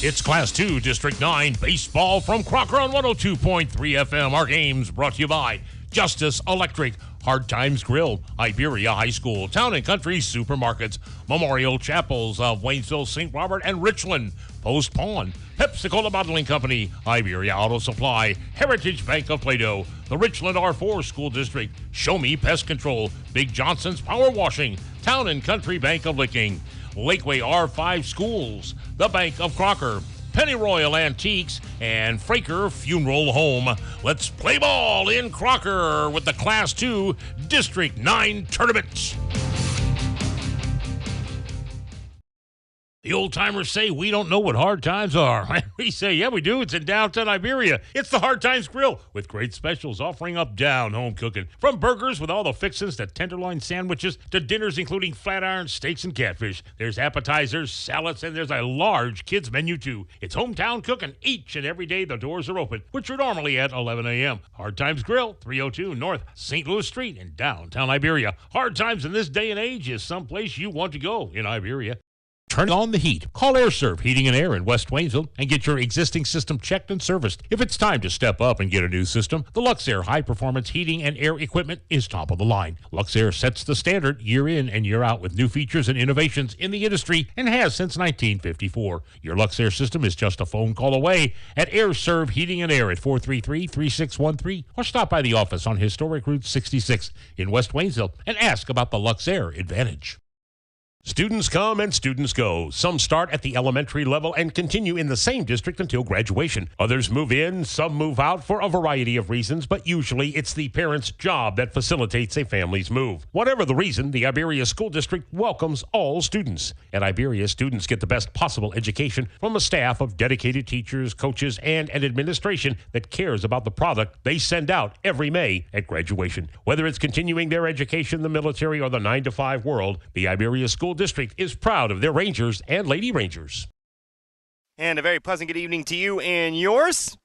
It's Class 2, District 9, baseball from Crocker on 102.3 FM. Our games brought to you by Justice Electric, Hard Times Grill, Iberia High School, Town and Country Supermarkets, Memorial Chapels of Waynesville, St. Robert, and Richland, Post Pond, Pepsi-Cola Bottling Company, Iberia Auto Supply, Heritage Bank of Plato, the Richland R4 School District, Show Me Pest Control, Big Johnson's Power Washing, Town and Country Bank of Licking, Lakeway R5 Schools, the Bank of Crocker, Penny Royal Antiques, and Fraker Funeral Home. Let's play ball in Crocker with the Class 2 District 9 tournament. The old-timers say we don't know what hard times are. We say, yeah, we do. It's in downtown Iberia. It's the Hard Times Grill with great specials offering up down-home cooking. From burgers with all the fixins to tenderloin sandwiches to dinners including flat iron steaks and catfish. There's appetizers, salads, and there's a large kids menu too. It's hometown cooking each and every day the doors are open, which are normally at 11 a.m. Hard Times Grill, 302 North St. Louis Street in downtown Iberia. Hard times in this day and age is someplace you want to go in Iberia. Turn on the heat. Call AirServe Heating and Air in West Waynesville and get your existing system checked and serviced. If it's time to step up and get a new system, the Luxair high-performance heating and air equipment is top of the line. Luxair sets the standard year in and year out with new features and innovations in the industry and has since 1954. Your Luxair system is just a phone call away at AirServe Heating and Air at 433-3613 or stop by the office on Historic Route 66 in West Waynesville and ask about the Luxair Advantage. Students come and students go. Some start at the elementary level and continue in the same district until graduation. Others move in, some move out for a variety of reasons, but usually it's the parent's job that facilitates a family's move. Whatever the reason, the Iberia School District welcomes all students. At Iberia, students get the best possible education from a staff of dedicated teachers, coaches, and an administration that cares about the product they send out every May at graduation. Whether it's continuing their education, the military, or the 9-to-5 world, the Iberia School District is proud of their Rangers and Lady Rangers. And a very pleasant good evening to you and yours.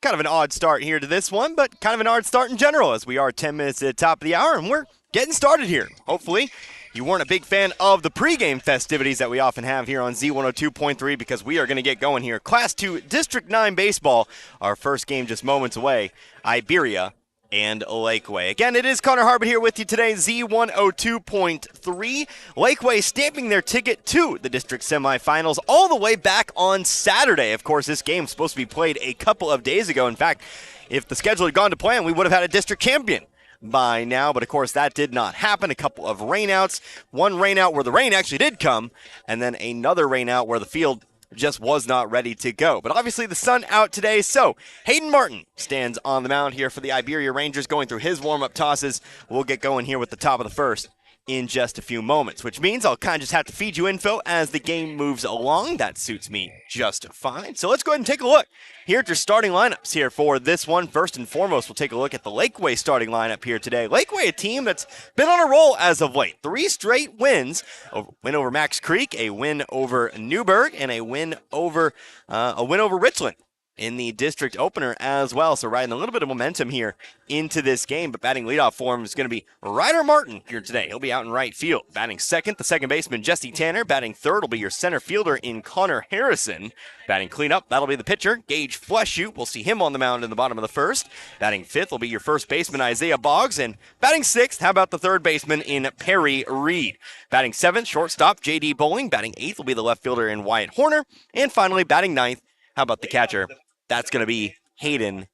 Kind of an odd start here to this one, but kind of an odd start in general as we are 10 minutes at the top of the hour and we're getting started here. Hopefully you weren't a big fan of the pregame festivities that we often have here on Z102.3 because we are going to get going here. Class 2 District 9 baseball, our first game just moments away, Iberia and Lakeway. Again, it is Connor Harbert here with you today, Z102.3. Lakeway stamping their ticket to the district semifinals all the way back on Saturday. Of course, this game is supposed to be played a couple of days ago. In fact, if the schedule had gone to plan, we would have had a district champion by now, but of course that did not happen. A couple of rainouts, one rainout where the rain actually did come, and then another rainout where the field just was not ready to go. But obviously the sun out today, so Hayden Martin stands on the mound here for the Iberia Rangers going through his warm-up tosses. We'll get going here with the top of the first in just a few moments, which means I'll kind of just have to feed you info as the game moves along. That suits me just fine. So let's go ahead and take a look here at your starting lineups here for this one. First and foremost, we'll take a look at the Lakeway starting lineup here today. Lakeway, a team that's been on a roll as of late. 3 straight wins. A win over Max Creek, a win over Newburgh, and a win over Richland in the district opener as well. So riding a little bit of momentum here into this game, but batting leadoff for him is going to be Ryder Martin here today. He'll be out in right field. Batting second, the second baseman Jesse Tanner. Batting third will be your center fielder in Connor Harrison. Batting cleanup, that'll be the pitcher Gage Fleshoot. We'll see him on the mound in the bottom of the first. Batting fifth will be your first baseman Isaiah Boggs, and batting sixth, how about the third baseman in Perry Reed. Batting seventh, shortstop J.D. Bowling. Batting eighth will be the left fielder in Wyatt Horner, and finally batting ninth, how about the catcher? That's going to be Hayden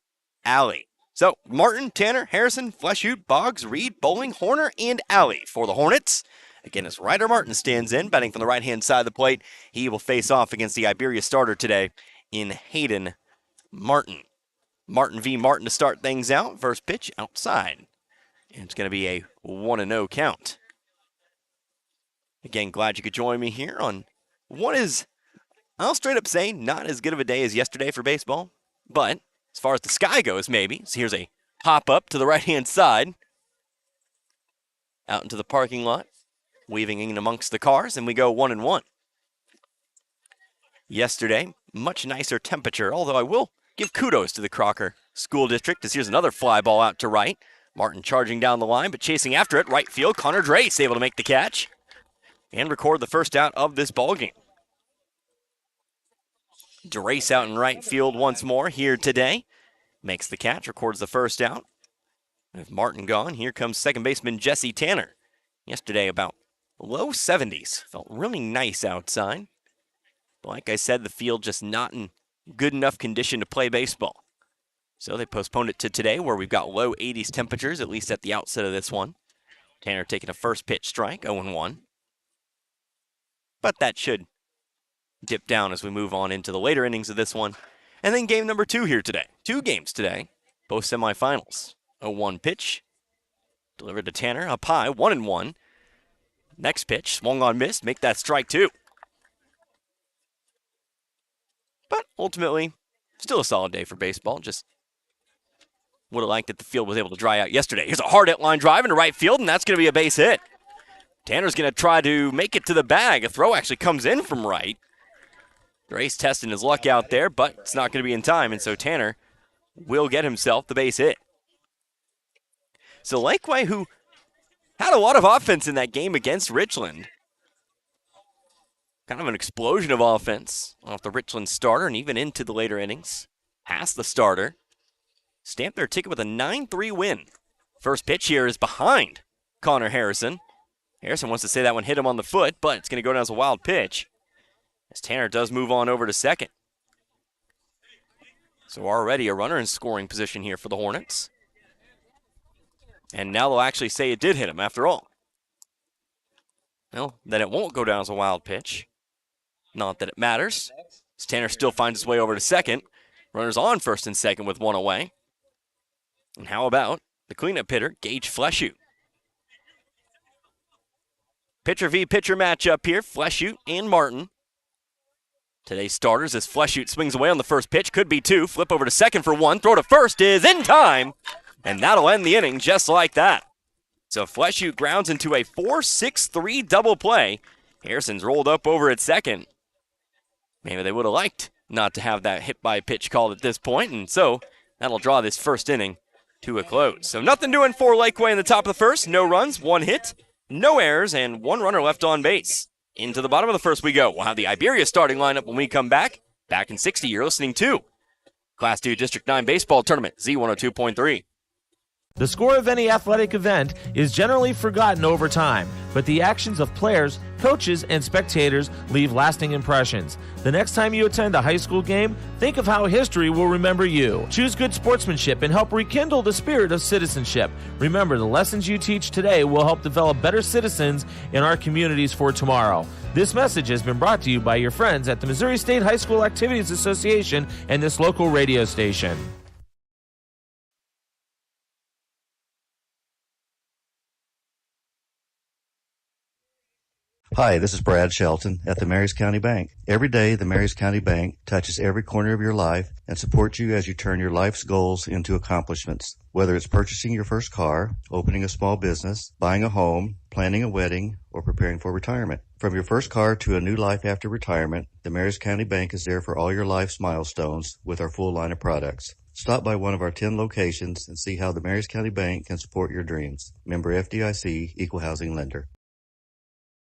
Alley. So, Martin, Tanner, Harrison, Fleshoot, Boggs, Reed, Bowling, Horner, and Alley for the Hornets. Again, as Ryder Martin stands in, batting from the right-hand side of the plate, he will face off against the Iberia starter today in Hayden Martin. Martin v. Martin to start things out. First pitch outside. And it's going to be a 1-0 count. Again, glad you could join me here on what is, I'll straight up say, not as good of a day as yesterday for baseball. But as far as the sky goes, maybe. So here's a pop-up to the right-hand side. Out into the parking lot. Weaving in amongst the cars, and we go 1-1. Yesterday, much nicer temperature, although I will give kudos to the Crocker School District, as here's another fly ball out to right. Martin charging down the line, but chasing after it. Right field, Connor Drace able to make the catch and record the first out of this ballgame. DeRace out in right field once more here today. Makes the catch, records the first out. With Martin gone, here comes second baseman Jesse Tanner. Yesterday about low 70s. Felt really nice outside. But like I said, the field just not in good enough condition to play baseball. So they postponed it to today where we've got low 80s temperatures, at least at the outset of this one. Tanner taking a first pitch strike, 0-1. But that should dip down as we move on into the later innings of this one. And then game number 2 here today. 2 games today, both semifinals. 0-1 pitch, delivered to Tanner, up high, 1-1. Next pitch, swung on, missed, make that strike 2. But ultimately, still a solid day for baseball. Just would have liked that the field was able to dry out yesterday. Here's a hard hit line drive into right field, and that's going to be a base hit. Tanner's going to try to make it to the bag. A throw actually comes in from right. Grace testing his luck out there, but it's not going to be in time, and so Tanner will get himself the base hit. So Laquey, who had a lot of offense in that game against Richland, kind of an explosion of offense off the Richland starter and even into the later innings, past the starter, stamped their ticket with a 9-3 win. First pitch here is behind Connor Harrison. Harrison wants to say that one hit him on the foot, but it's going to go down as a wild pitch, as Tanner does move on over to second. So already a runner in scoring position here for the Hornets. And now they'll actually say it did hit him after all. Well, then it won't go down as a wild pitch. Not that it matters, as Tanner still finds his way over to second. Runners on first and second with one away. And how about the cleanup hitter, Gage Fleshoot? Pitcher v. pitcher matchup here, Fleshoot and Martin. Today's starters as Fleshoot swings away on the first pitch, could be 2. Flip over to second for 1, throw to first is in time. And that'll end the inning just like that. So Fleshoot grounds into a 4-6-3 double play. Harrison's rolled up over at second. Maybe they would have liked not to have that hit by pitch called at this point, and so that'll draw this first inning to a close. So nothing doing for Laquey in the top of the first. No runs, 1 hit, no errors, and 1 runner left on base. Into the bottom of the first we go. We'll have the Iberia starting lineup when we come back. Back in 60, you're listening to Class 2 District 9 Baseball Tournament, Z102.3. The score of any athletic event is generally forgotten over time, but the actions of players, coaches, and spectators leave lasting impressions. The next time you attend a high school game, think of how history will remember you. Choose good sportsmanship and help rekindle the spirit of citizenship. Remember, the lessons you teach today will help develop better citizens in our communities for tomorrow. This message has been brought to you by your friends at the Missouri State High School Activities Association and this local radio station. Hi, this is Brad Shelton at the Marys County Bank. Every day, the Marys County Bank touches every corner of your life and supports you as you turn your life's goals into accomplishments. Whether it's purchasing your first car, opening a small business, buying a home, planning a wedding, or preparing for retirement. From your first car to a new life after retirement, the Marys County Bank is there for all your life's milestones with our full line of products. Stop by one of our 10 locations and see how the Marys County Bank can support your dreams. Member FDIC, Equal Housing Lender.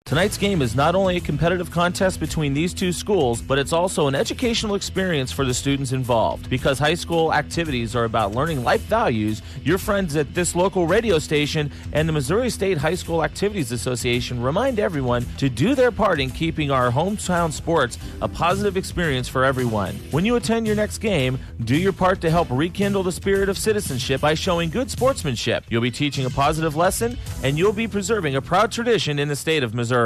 Tonight's game is not only a competitive contest between these two schools, but it's also an educational experience for the students involved. Because high school activities are about learning life values, your friends at this local radio station and the Missouri State High School Activities Association remind everyone to do their part in keeping our hometown sports a positive experience for everyone. When you attend your next game, do your part to help rekindle the spirit of citizenship by showing good sportsmanship. You'll be teaching a positive lesson, and you'll be preserving a proud tradition in the state of Missouri.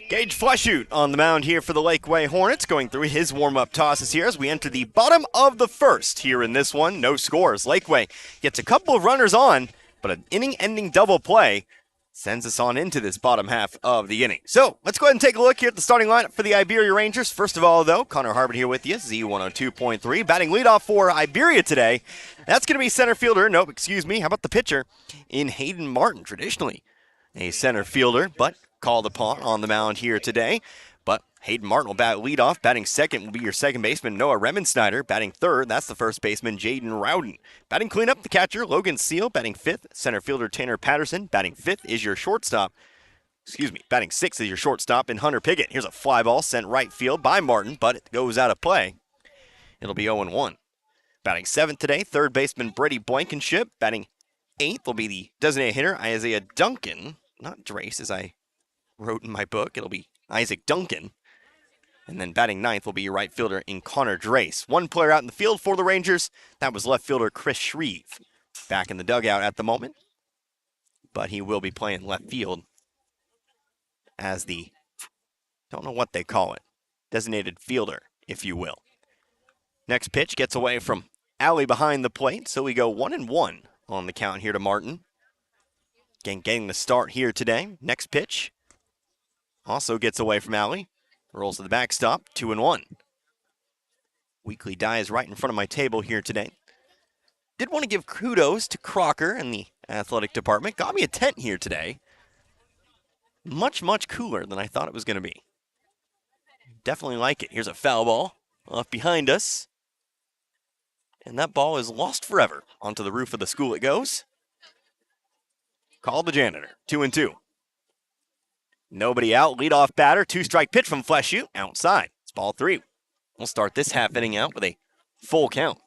Gage Fleshoot on the mound here for the Laquey Hornets, going through his warm-up tosses here as we enter the bottom of the first here in this one. No scores. Laquey gets a couple of runners on, but an inning-ending double play sends us on into this bottom half of the inning. So let's go ahead and take a look here at the starting lineup for the Iberia Rangers. First of all, though, Connor Harbert here with you, Z102.3. Batting leadoff for Iberia today. That's going to be center fielder. Nope, excuse me. How about the pitcher in Hayden Martin? Traditionally a center fielder, but called upon on the mound here today. But Hayden Martin will bat leadoff. Batting second will be your second baseman, Noah Remensnyder. Batting third, that's the first baseman, Jaden Rowden. Batting cleanup, the catcher, Logan Seal. Batting fifth, center fielder, Tanner Patterson. Batting fifth is your shortstop, Batting 6 is your shortstop in Hunter Piggott. Here's a fly ball sent right field by Martin, but it goes out of play. It'll be 0-1. Batting 7th today, third baseman Brady Blankenship. Batting 8th will be the designated hitter, Isaiah Duncan. Not Drace, as I wrote in my book. It'll be Isaac Duncan. And then batting 9th will be your right fielder in Connor Drace. One player out in the field for the Rangers. That was left fielder Chris Shreve. Back in the dugout at the moment. But he will be playing left field as the, don't know what they call it, designated fielder, if you will. Next pitch gets away from Alley behind the plate, so we go 1-1 on the count here to Martin. Again, getting the start here today. Next pitch also gets away from Alley. Rolls to the backstop, 2-1. Weekly dies right in front of my table here today. Did want to give kudos to Crocker and the athletic department. Got me a tent here today. Much, much cooler than I thought it was going to be. Definitely like it. Here's a foul ball off behind us. And that ball is lost forever. Onto the roof of the school it goes. Call the janitor. 2-2. Nobody out. Leadoff batter. 2-strike pitch from Fleshu. Outside. It's ball 3. We'll start this half inning out with a full count.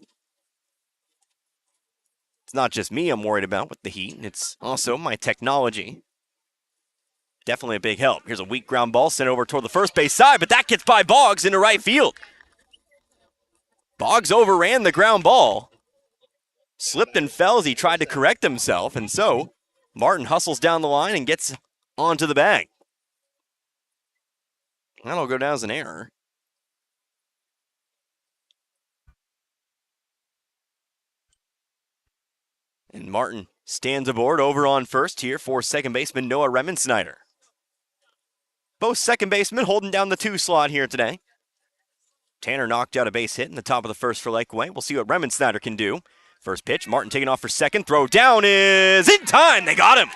It's not just me I'm worried about with the heat. It's also my technology. Definitely a big help. Here's a weak ground ball sent over toward the first base side, but that gets by Boggs into right field. Boggs overran the ground ball. Slipped and fell as he tried to correct himself, and so Martin hustles down the line and gets onto the bag. That'll go down as an error. And Martin stands aboard over on first here for second baseman Noah Remensnyder. Both second basemen holding down the 2 slot here today. Tanner knocked out a base hit in the top of the first for Laquey. We'll see what Remensnyder can do. First pitch, Martin taking off for second. Throw down is in time. They got him.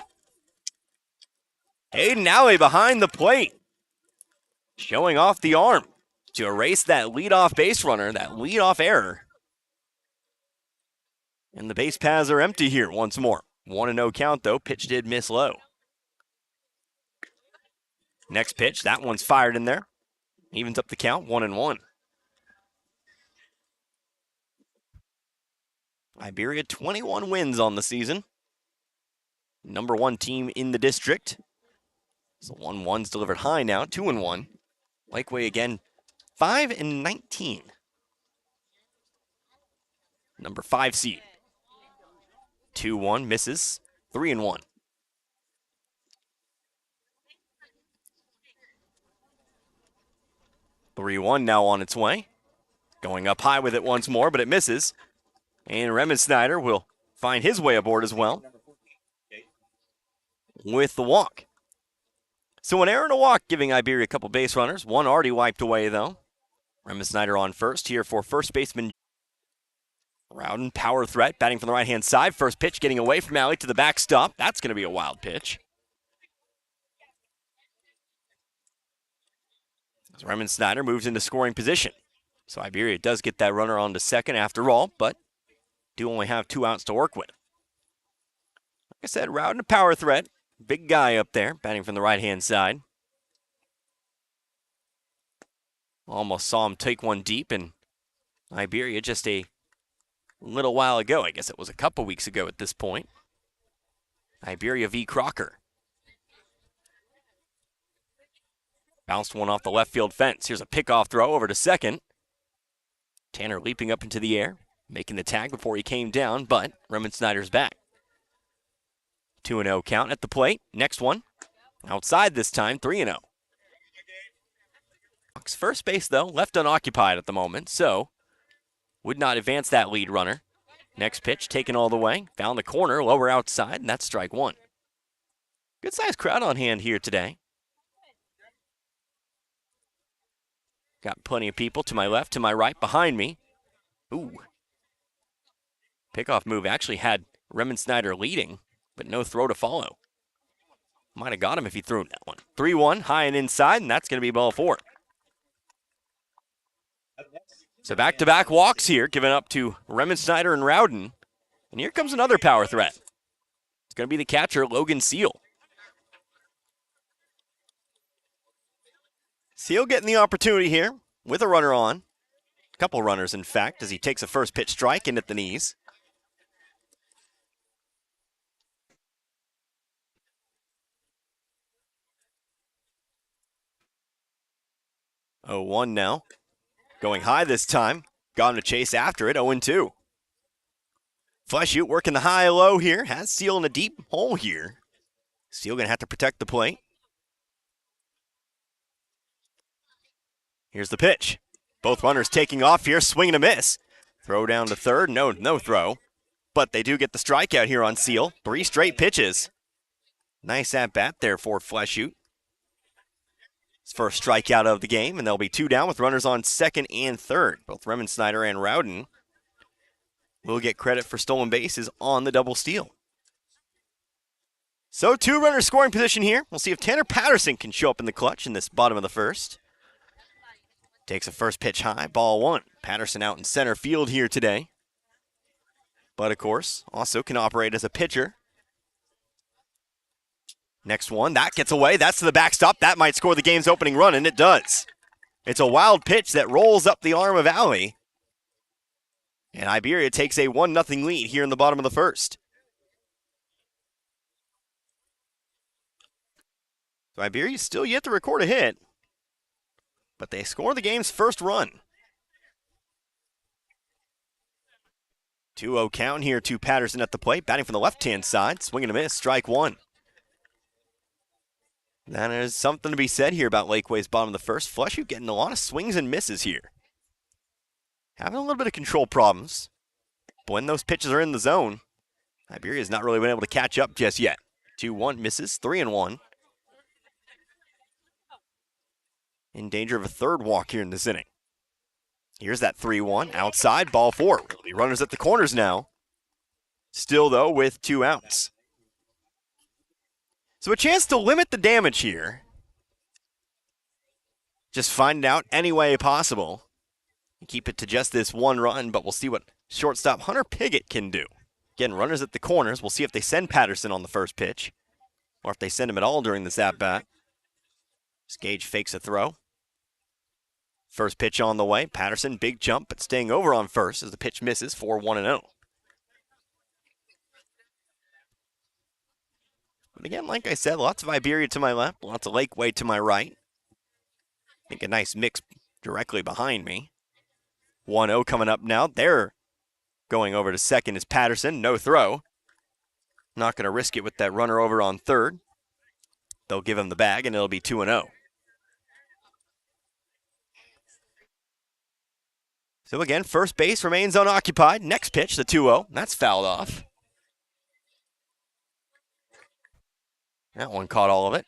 Hayden Alley behind the plate. Showing off the arm to erase that leadoff base runner, that leadoff error. And the base paths are empty here once more. 1-0 count, though. Pitch did miss low. Next pitch, that one's fired in there. Evens up the count, 1-1. Iberia, 21 wins on the season. Number 1 team in the district. So 1-1's delivered high now, 2-1. Laquey again, 5-19. Number 5 seed. 2-1 misses, 3-1. Three-1 now on its way. Going up high with it once more, but it misses. And Remensnyder will find his way aboard as well with the walk. So an error and a walk, giving Iberia a couple base runners. One already wiped away, though. Remensnyder on first here for first baseman Rowden. Power threat, batting from the right-hand side. First pitch getting away from Alley to the backstop. That's going to be a wild pitch. As Remensnyder moves into scoring position. So Iberia does get that runner on to second after all, but do only have 2 outs to work with. Like I said, Rowden a power threat. Big guy up there, batting from the right-hand side. Almost saw him take one deep, and Iberia just a little while ago, I guess it was a couple weeks ago at this point. Iberia v. Crocker. Bounced one off the left field fence. Here's a pickoff throw over to second. Tanner leaping up into the air, making the tag before he came down, but Remensnyder's back. 2-0 count at the plate. Next one, outside this time, 3-0. First base, though, left unoccupied at the moment, so would not advance that lead runner. Next pitch, taken all the way. Found the corner, lower outside, and that's strike 1. Good-sized crowd on hand here today. Got plenty of people to my left, to my right, behind me. Ooh. Pickoff move actually had Remensnyder leading, but no throw to follow. Might have got him if he threw that one. 3-1, high and inside, and that's going to be ball 4. So back-to-back walks here, given up to Remensnyder and Rowden. And here comes another power threat. It's going to be the catcher, Logan Seal. Seal getting the opportunity here with a runner on. A couple runners, in fact, as he takes a first pitch strike in at the knees. Oh, 1 now. Going high this time. Got him to chase after it, 0-2. Fleshoot working the high-low here. Has Seal in a deep hole here. Seal going to have to protect the plate. Here's the pitch. Both runners taking off here, swing and a miss. Throw down to third, no throw. But they do get the strikeout here on Seal. 3 straight pitches. Nice at-bat there for Fleshoot. His first strikeout of the game, and there'll be 2 down with runners on second and third. Both Remensnyder and Rowden will get credit for stolen bases on the double steal. So 2 runners scoring position here. We'll see if Tanner Patterson can show up in the clutch in this bottom of the first. Takes a first pitch high, ball 1. Patterson out in center field here today. But of course, also can operate as a pitcher. Next one, that gets away. That's to the backstop. That might score the game's opening run, and it does. It's a wild pitch that rolls up the arm of Alley. And Iberia takes a 1-0 lead here in the bottom of the first. So Iberia still yet to record a hit, but they score the game's first run. 2-0 count here to Patterson at the plate, batting from the left-hand side, swing and a miss, strike 1. That is something to be said here about Laquey's bottom of the first. Fleshoot getting a lot of swings and misses here. Having a little bit of control problems. But when those pitches are in the zone, Iberia's not really been able to catch up just yet. 2-1 misses, 3-1. In danger of a third walk here in this inning. Here's that 3-1, outside, ball 4. There'll be runners at the corners now. Still, though, with 2 outs. So a chance to limit the damage here. Just find it out any way possible. Keep it to just this 1 run, but we'll see what shortstop Hunter Piggott can do. Again, runners at the corners. We'll see if they send Patterson on the first pitch, or if they send him at all during this at-bat. Gage fakes a throw. First pitch on the way. Patterson, big jump, but staying over on first as the pitch misses, 4-1-0. But again, like I said, lots of Iberia to my left, lots of Laquey to my right. I think a nice mix directly behind me. 1-0 coming up now. They're going over to second is Patterson, no throw. Not going to risk it with that runner over on third. They'll give him the bag, and it'll be 2-0. So again, first base remains unoccupied. Next pitch, the 2-0. That's fouled off. That one caught all of it.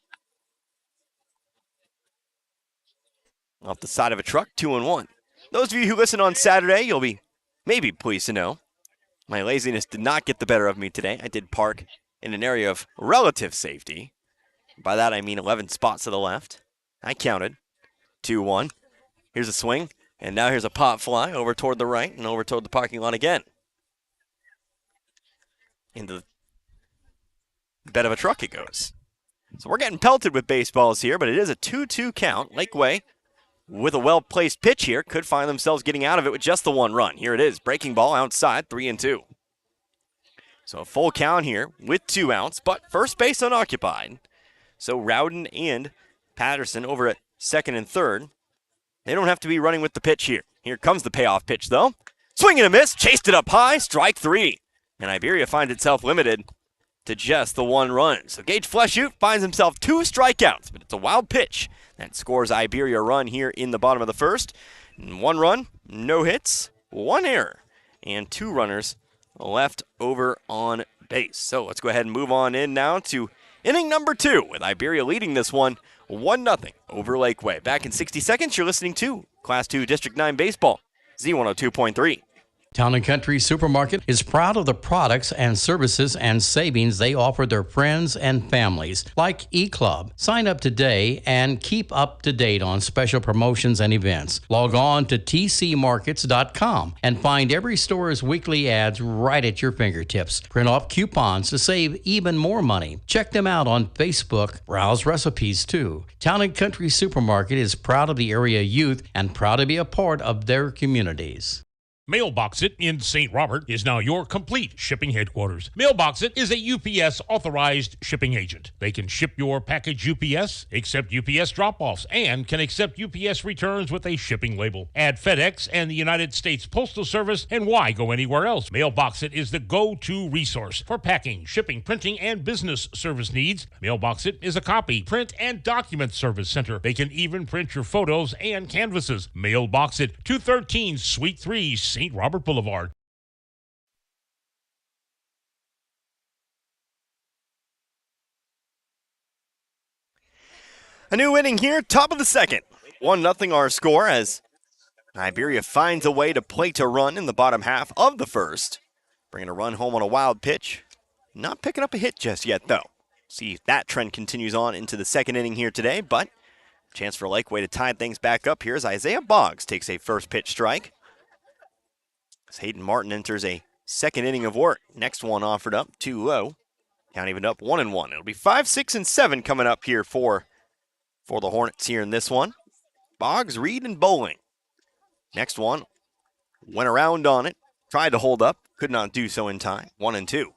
Off the side of a truck, 2-1. Those of you who listen on Saturday, you'll be maybe pleased to know my laziness did not get the better of me today. I did park in an area of relative safety. By that I mean 11 spots to the left. I counted. 2-1. Here's a swing, and now here's a pop fly over toward the right and over toward the parking lot again. Into the bed of a truck it goes. So we're getting pelted with baseballs here, but it is a 2-2 count. Laquey, with a well-placed pitch here, could find themselves getting out of it with just the 1 run. Here it is, breaking ball outside, 3-2. So a full count here with 2 outs, but first base unoccupied. So Rowden and Patterson over at second and third. They don't have to be running with the pitch here. Here comes the payoff pitch, though. Swing and a miss, chased it up high, strike 3. And Iberia finds itself limited to just the 1 run. So Gage Fleshoot finds himself 2 strikeouts, but it's a wild pitch that scores Iberia a run here in the bottom of the first. 1 run, no hits, 1 error, and 2 runners left over on base. So let's go ahead and move on in now to inning number 2, with Iberia leading this one 1-0 over Laquey. Back in 60 seconds, you're listening to Class 2 District 9 Baseball, Z102.3. Town & Country Supermarket is proud of the products and services and savings they offer their friends and families, like eClub. Sign up today and keep up to date on special promotions and events. Log on to tcmarkets.com and find every store's weekly ads right at your fingertips. Print off coupons to save even more money. Check them out on Facebook. Browse recipes too. Town & Country Supermarket is proud of the area youth and proud to be a part of their communities. Mailbox It in St. Robert is now your complete shipping headquarters. Mailbox It is a UPS authorized shipping agent. They can ship your package UPS, accept UPS drop-offs, and can accept UPS returns with a shipping label. Add FedEx and the United States Postal Service, and why go anywhere else? Mailbox It is the go-to resource for packing, shipping, printing, and business service needs. Mailbox It is a copy, print, and document service center. They can even print your photos and canvases. Mailbox It, 213 Suite 3, St. Robert Boulevard. A new inning here, top of the second. 1-0 our score as Iberia finds a way to plate a run in the bottom half of the first. Bringing a run home on a wild pitch. Not picking up a hit just yet, though. See if that trend continues on into the second inning here today, but chance for Laquey to tie things back up here as Isaiah Boggs takes a first pitch strike. As Hayden Martin enters a second inning of work. Next one offered up 2-0. Count even up 1-1. It'll be 5, 6, and 7 coming up here for the Hornets here in this one. Boggs, Reed, and Bowling. Next one went around on it. Tried to hold up. Could not do so in time. 1-2.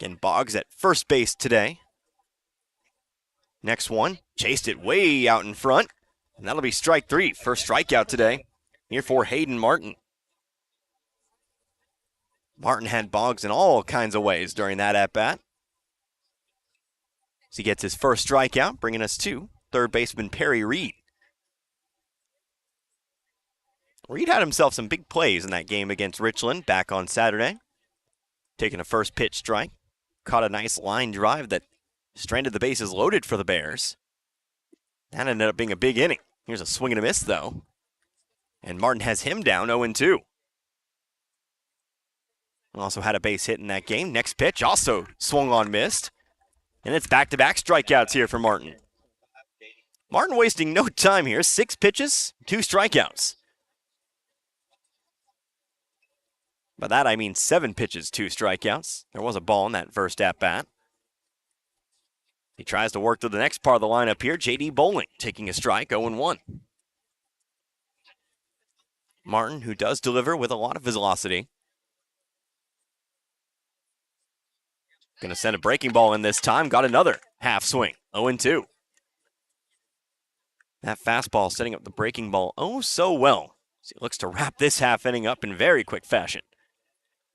Again, Boggs at first base today. Next one chased it way out in front. And that'll be strike 3. First strikeout today here for Hayden Martin. Martin had Boggs in all kinds of ways during that at-bat. As he gets his first strikeout, bringing us to third baseman Perry Reed. Reed had himself some big plays in that game against Richland back on Saturday. Taking a first pitch strike. Caught a nice line drive that stranded the bases loaded for the Bears. That ended up being a big inning. Here's a swing and a miss, though. And Martin has him down 0-2. Also had a base hit in that game. Next pitch also swung on, missed. And it's back-to-back strikeouts here for Martin. Martin wasting no time here. 6 pitches, 2 strikeouts. By that I mean 7 pitches, 2 strikeouts. There was a ball in that first at-bat. He tries to work to the next part of the lineup here. J.D. Bowling taking a strike, 0-1. Martin, who does deliver with a lot of velocity. Going to send a breaking ball in this time. Got another half swing. 0-2. That fastball setting up the breaking ball oh so well. So he looks to wrap this half inning up in very quick fashion.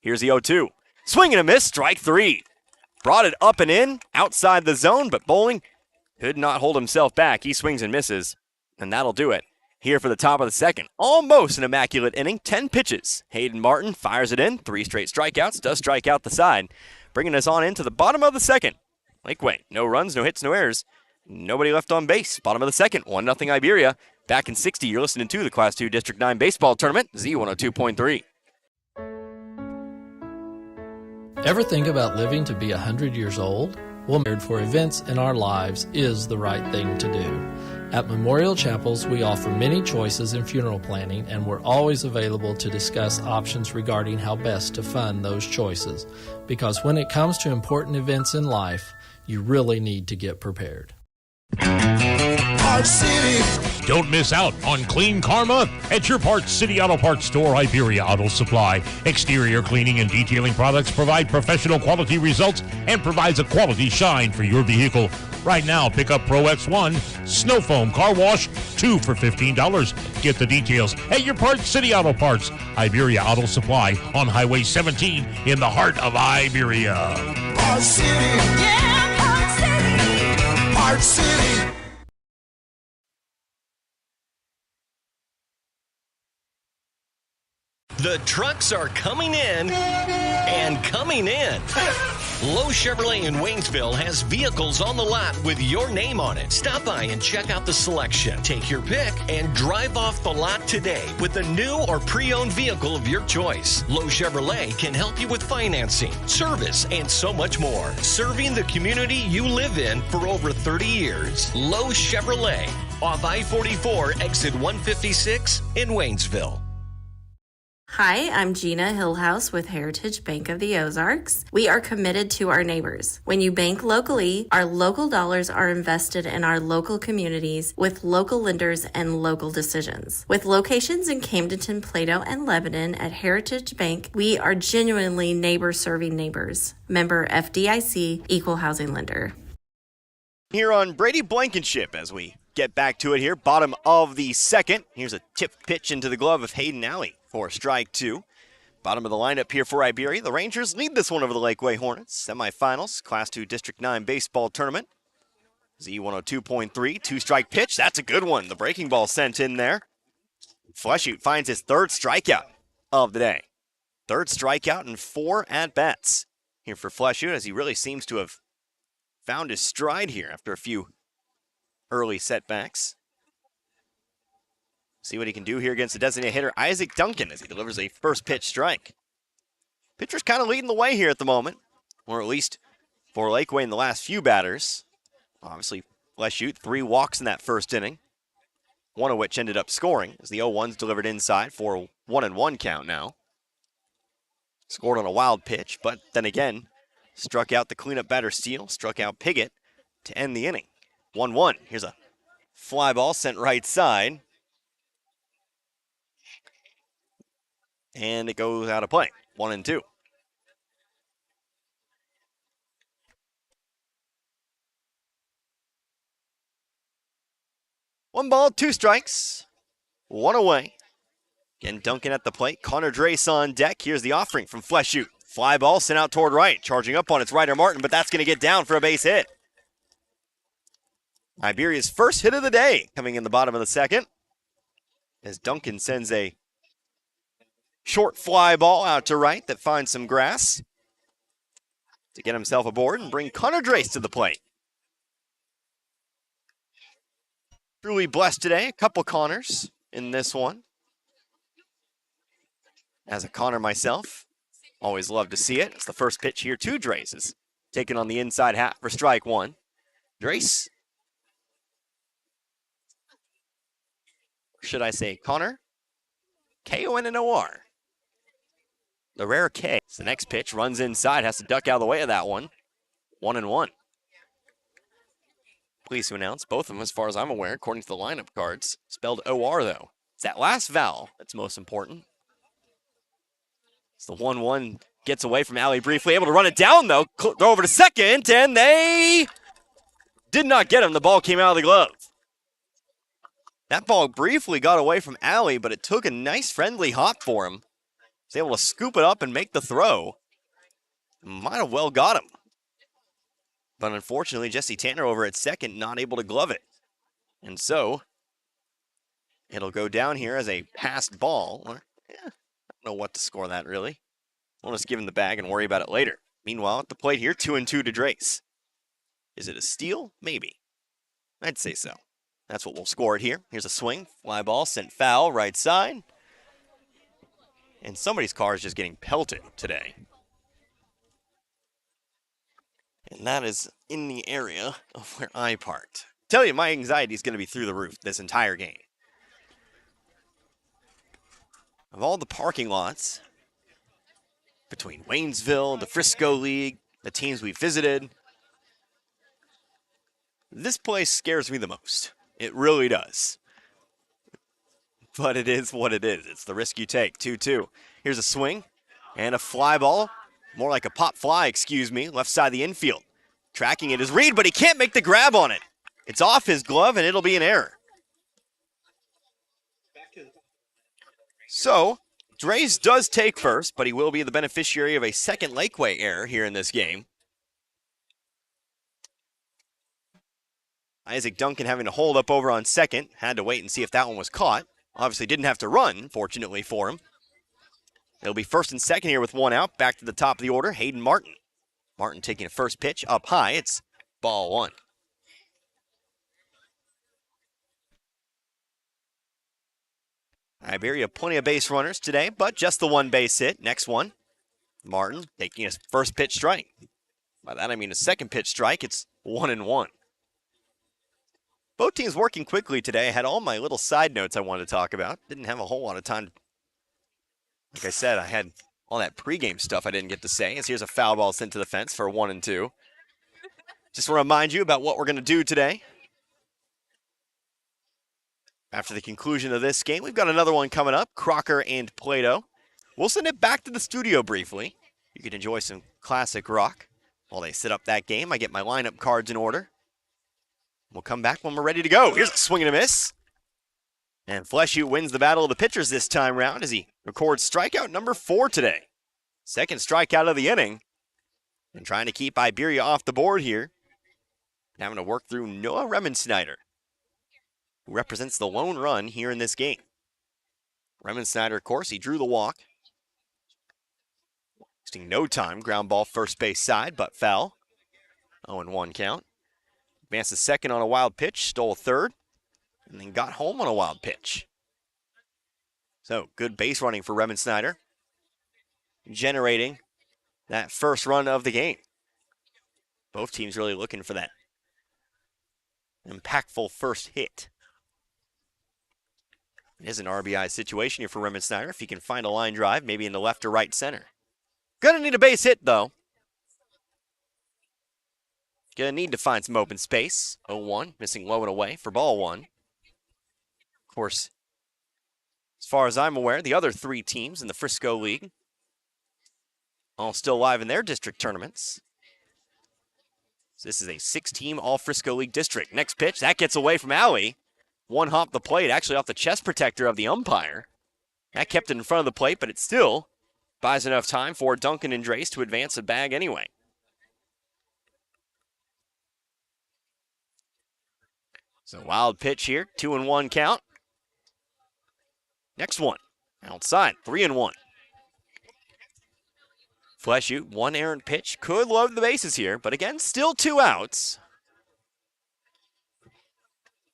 Here's the 0-2. Swing and a miss. Strike 3. Brought it up and in. Outside the zone, but Bowling could not hold himself back. He swings and misses. And that'll do it. Here for the top of the second. Almost an immaculate inning. 10 pitches. Hayden Martin fires it in. 3 straight strikeouts. Does strike out the side. Bringing us on into the bottom of the second. Laquey, no runs, no hits, no errors. Nobody left on base. Bottom of the second, 1-0 Iberia. Back in 60, you're listening to the Class 2 District 9 Baseball Tournament, Z102.3. Ever think about living to be 100 years old? Well, for events in our lives is the right thing to do. At Memorial Chapels, we offer many choices in funeral planning, and we're always available to discuss options regarding how best to fund those choices. Because when it comes to important events in life, you really need to get prepared. Parts City. Don't miss out on Clean Car Month at your Parts City Auto Parts store, Iberia Auto Supply. Exterior cleaning and detailing products provide professional quality results and provides a quality shine for your vehicle. Right now, pick up Pro X1 Snow Foam Car Wash, 2 for $15. Get the details at your Parts City Auto Parts, Iberia Auto Supply on Highway 17 in the heart of Iberia. Parts City. Yeah, Parts City. Parts City. The trucks are coming in and coming in. Lowe Chevrolet in Waynesville has vehicles on the lot with your name on it. Stop by and check out the selection. Take your pick and drive off the lot today with a new or pre-owned vehicle of your choice. Lowe Chevrolet can help you with financing, service, and so much more. Serving the community you live in for over 30 years. Lowe Chevrolet, off I-44, exit 156 in Waynesville. Hi, I'm Gina Hillhouse with Heritage Bank of the Ozarks. We are committed to our neighbors. When you bank locally, our local dollars are invested in our local communities with local lenders and local decisions. With locations in Camdenton, Plato, and Lebanon at Heritage Bank, we are genuinely neighbor-serving neighbors. Member FDIC, Equal Housing Lender. Here on Brady Blankenship as we get back to it here. Bottom of the second. Here's a tip pitch into the glove of Hayden Alley for strike two. Bottom of the lineup here for Iberia. The Rangers lead this one over the Laquey Hornets. Semifinals, Class 2 District 9 baseball tournament. Z102.3, two-strike pitch. That's a good one. The breaking ball sent in there. Fleshoot finds his third strikeout of the day. Third strikeout and 4 at-bats here for Fleshoot, as he really seems to have found his stride here after a few early setbacks. See what he can do here against the designated hitter, Isaac Duncan, as he delivers a first pitch strike. Pitcher's kind of leading the way here at the moment, or at least for Laquey in the last few batters. Obviously, Fleshoot, 3 walks in that first inning, one of which ended up scoring, as the 0-1's delivered inside for a 1-1 count now. Scored on a wild pitch, but then again, struck out the cleanup batter Steele, struck out Piggott to end the inning. 1-1. Here's a fly ball sent right side. And it goes out of play. 1-2. One ball, 2 strikes. 1 away. Again, Duncan at the plate. Connor Drace on deck. Here's the offering from Fleshoot. Fly ball sent out toward right. Charging up on its Ryder Martin, but that's going to get down for a base hit. Iberia's first hit of the day coming in the bottom of the second, as Duncan sends a short fly ball out to right that finds some grass to get himself aboard and bring Connor Drace to the plate. Truly blessed today. A couple Connors in this one. As a Connor myself, always love to see it. It's the first pitch here to Drace, is taken on the inside half for strike one. Drace, should I say Connor? K-O-N-N-O-R. The rare K. So the next pitch runs inside, has to duck out of the way of that one. 1-1. Pleased to announce both of them, as far as I'm aware, according to the lineup cards, spelled O-R though. It's that last vowel that's most important. So the 1-1 gets away from Alley briefly, able to run it down though. Throw over to second, and they did not get him. The ball came out of the glove. That ball briefly got away from Alley, but it took a nice friendly hop for him. Was able to scoop it up and make the throw. Might have well got him. But unfortunately, Jesse Tanner over at second, not able to glove it. And so, it'll go down here as a passed ball. I don't know what to score that, really. We'll just give him the bag and worry about it later. Meanwhile, at the plate here, 2-2 to Drace. Is it a steal? Maybe. I'd say so. That's what we'll score it here. Here's a swing. Fly ball sent foul, right side. And somebody's car is just getting pelted today. And that is in the area of where I parked. Tell you, my anxiety is going to be through the roof this entire game. Of all the parking lots between Waynesville, the Frisco League, the teams we visited, this place scares me the most. It really does. But it is what it is. It's the risk you take. 2-2. Here's a swing and a fly ball. More like a pop fly, excuse me. Left side of the infield. Tracking it is Reed, but he can't make the grab on it. It's off his glove, and it'll be an error. So, Drace does take first, but he will be the beneficiary of a second Laquey error here in this game. Isaac Duncan having to hold up over on second. Had to wait and see if that one was caught. Obviously didn't have to run, fortunately for him. It'll be first and second here with one out. Back to the top of the order, Hayden Martin. Martin taking a first pitch up high. It's ball one. Iberia, plenty of base runners today, but just the one base hit. Next one, Martin taking his first pitch strike. By that I mean a second pitch strike. It's 1-1. Both teams working quickly today. I had all my little side notes I wanted to talk about. Didn't have a whole lot of time. Like I said, I had all that pregame stuff I didn't get to say. As here's a foul ball sent to the fence for 1-2. Just want to remind you about what we're going to do today. After the conclusion of this game, we've got another one coming up, Crocker and Plato. We'll send it back to the studio briefly. You can enjoy some classic rock. While they set up that game, I get my lineup cards in order. We'll come back when we're ready to go. Here's a swing and a miss. And Fleshoot wins the battle of the pitchers this time round as he records strikeout number 4 today. Second strikeout of the inning. And trying to keep Iberia off the board here. Having to work through Noah Remensnyder, who represents the lone run here in this game. Remensnyder, of course, he drew the walk. Wasting no time, ground ball first base side, but foul. 0-1 count. Advances second on a wild pitch, stole third, and then got home on a wild pitch. So, good base running for Remensnyder, generating that first run of the game. Both teams really looking for that impactful first hit. It is an RBI situation here for Remensnyder if he can find a line drive, maybe in the left or right center. Gonna need a base hit, though. Gonna need to find some open space. 0-1, missing low and away for ball one. Of course, as far as I'm aware, the other 3 teams in the Frisco League all still live in their district tournaments. So this is a 6-team All-Frisco League district. Next pitch, that gets away from Alley. One hop the plate, actually off the chest protector of the umpire. That kept it in front of the plate, but it still buys enough time for Duncan and Drace to advance a bag anyway. So wild pitch here, 2-1 count. Next one, outside, 3-1. Fleshoot, one errant pitch, could load the bases here, but again, still 2 outs.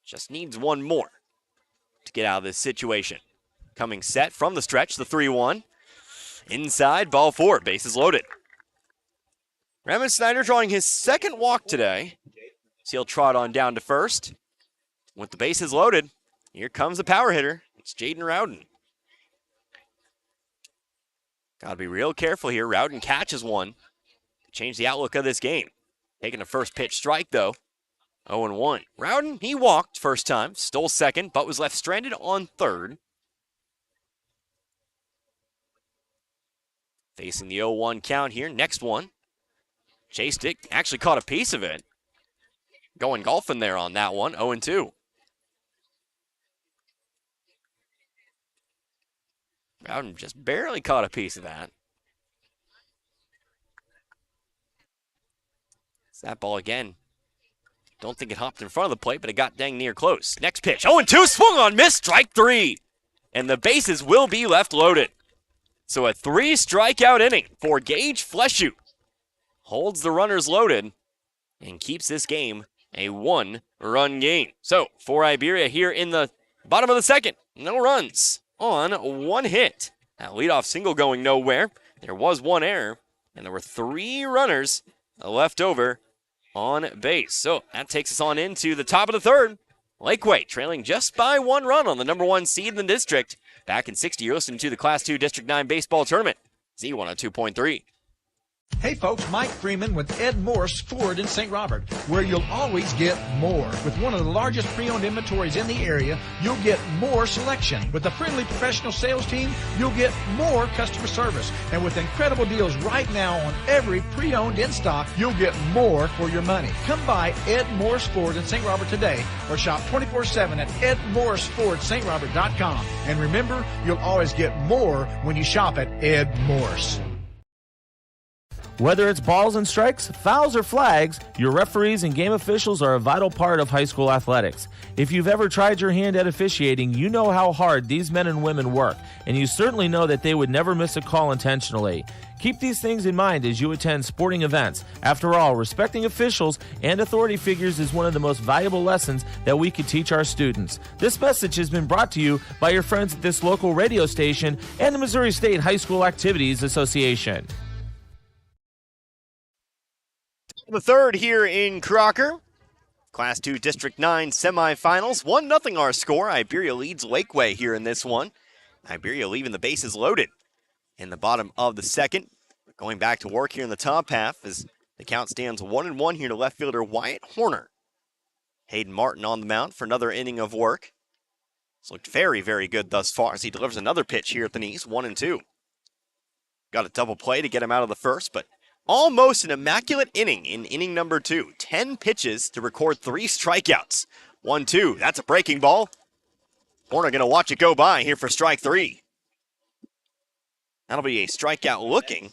Just needs one more to get out of this situation. Coming set from the stretch, the 3-1. Inside, ball 4, bases loaded. Remensnyder drawing his second walk today. So he'll trot on down to first. With the bases loaded, here comes the power hitter. It's Jaden Rowden. Gotta be real careful here. Rowden catches one to change the outlook of this game. Taking a first pitch strike, though. 0-1. Rowden, he walked first time, stole second, but was left stranded on third. Facing the 0-1 count here. Next one. Chased it, actually caught a piece of it. Going golfing there on that one, 0-2. Rowden just barely caught a piece of that. It's that ball again. Don't think it hopped in front of the plate, but it got dang near close. Next pitch, 0-2, swung on, missed, strike 3. And the bases will be left loaded. So a 3-strikeout inning for Gage Fleshoot. Holds the runners loaded and keeps this game a 1-run game. So for Iberia here in the bottom of the second, no runs on 1 hit. That leadoff single going nowhere. There was 1 error, and there were 3 runners left over on base. So that takes us on into the top of the third. Laquey trailing just by 1 run on the number 1 seed in the district. Back in 60, you're listening to the Class 2 District 9 Baseball Tournament. Z102.3. Hey folks, Mike Freeman with Ed Morse Ford in St. Robert, where you'll always get more. With one of the largest pre-owned inventories in the area, you'll get more selection. With a friendly professional sales team, you'll get more customer service. And with incredible deals right now on every pre-owned in stock, you'll get more for your money. Come by Ed Morse Ford in St. Robert today or shop 24/7 at edmorsefordstrobert.com. And remember, you'll always get more when you shop at Ed Morse. Whether it's balls and strikes, fouls, or flags, your referees and game officials are a vital part of high school athletics. If you've ever tried your hand at officiating, you know how hard these men and women work, and you certainly know that they would never miss a call intentionally. Keep these things in mind as you attend sporting events. After all, respecting officials and authority figures is one of the most valuable lessons that we could teach our students. This message has been brought to you by your friends at this local radio station and the Missouri State High School Activities Association. The third here in Crocker. Class 2 District 9 semifinals. 1-0 our score. Iberia leads Laquey here in this one. Iberia leaving the bases loaded in the bottom of the second. Going back to work here in the top half as the count stands 1-1 here to left fielder Wyatt Horner. Hayden Martin on the mound for another inning of work. It's looked very, very good thus far as he delivers another pitch here at the knees, 1-2. Got a double play to get him out of the first, but almost an immaculate inning in inning number 2. 10 pitches to record 3 strikeouts. 1-2, that's a breaking ball. Horner going to watch it go by here for strike 3. That'll be a strikeout looking.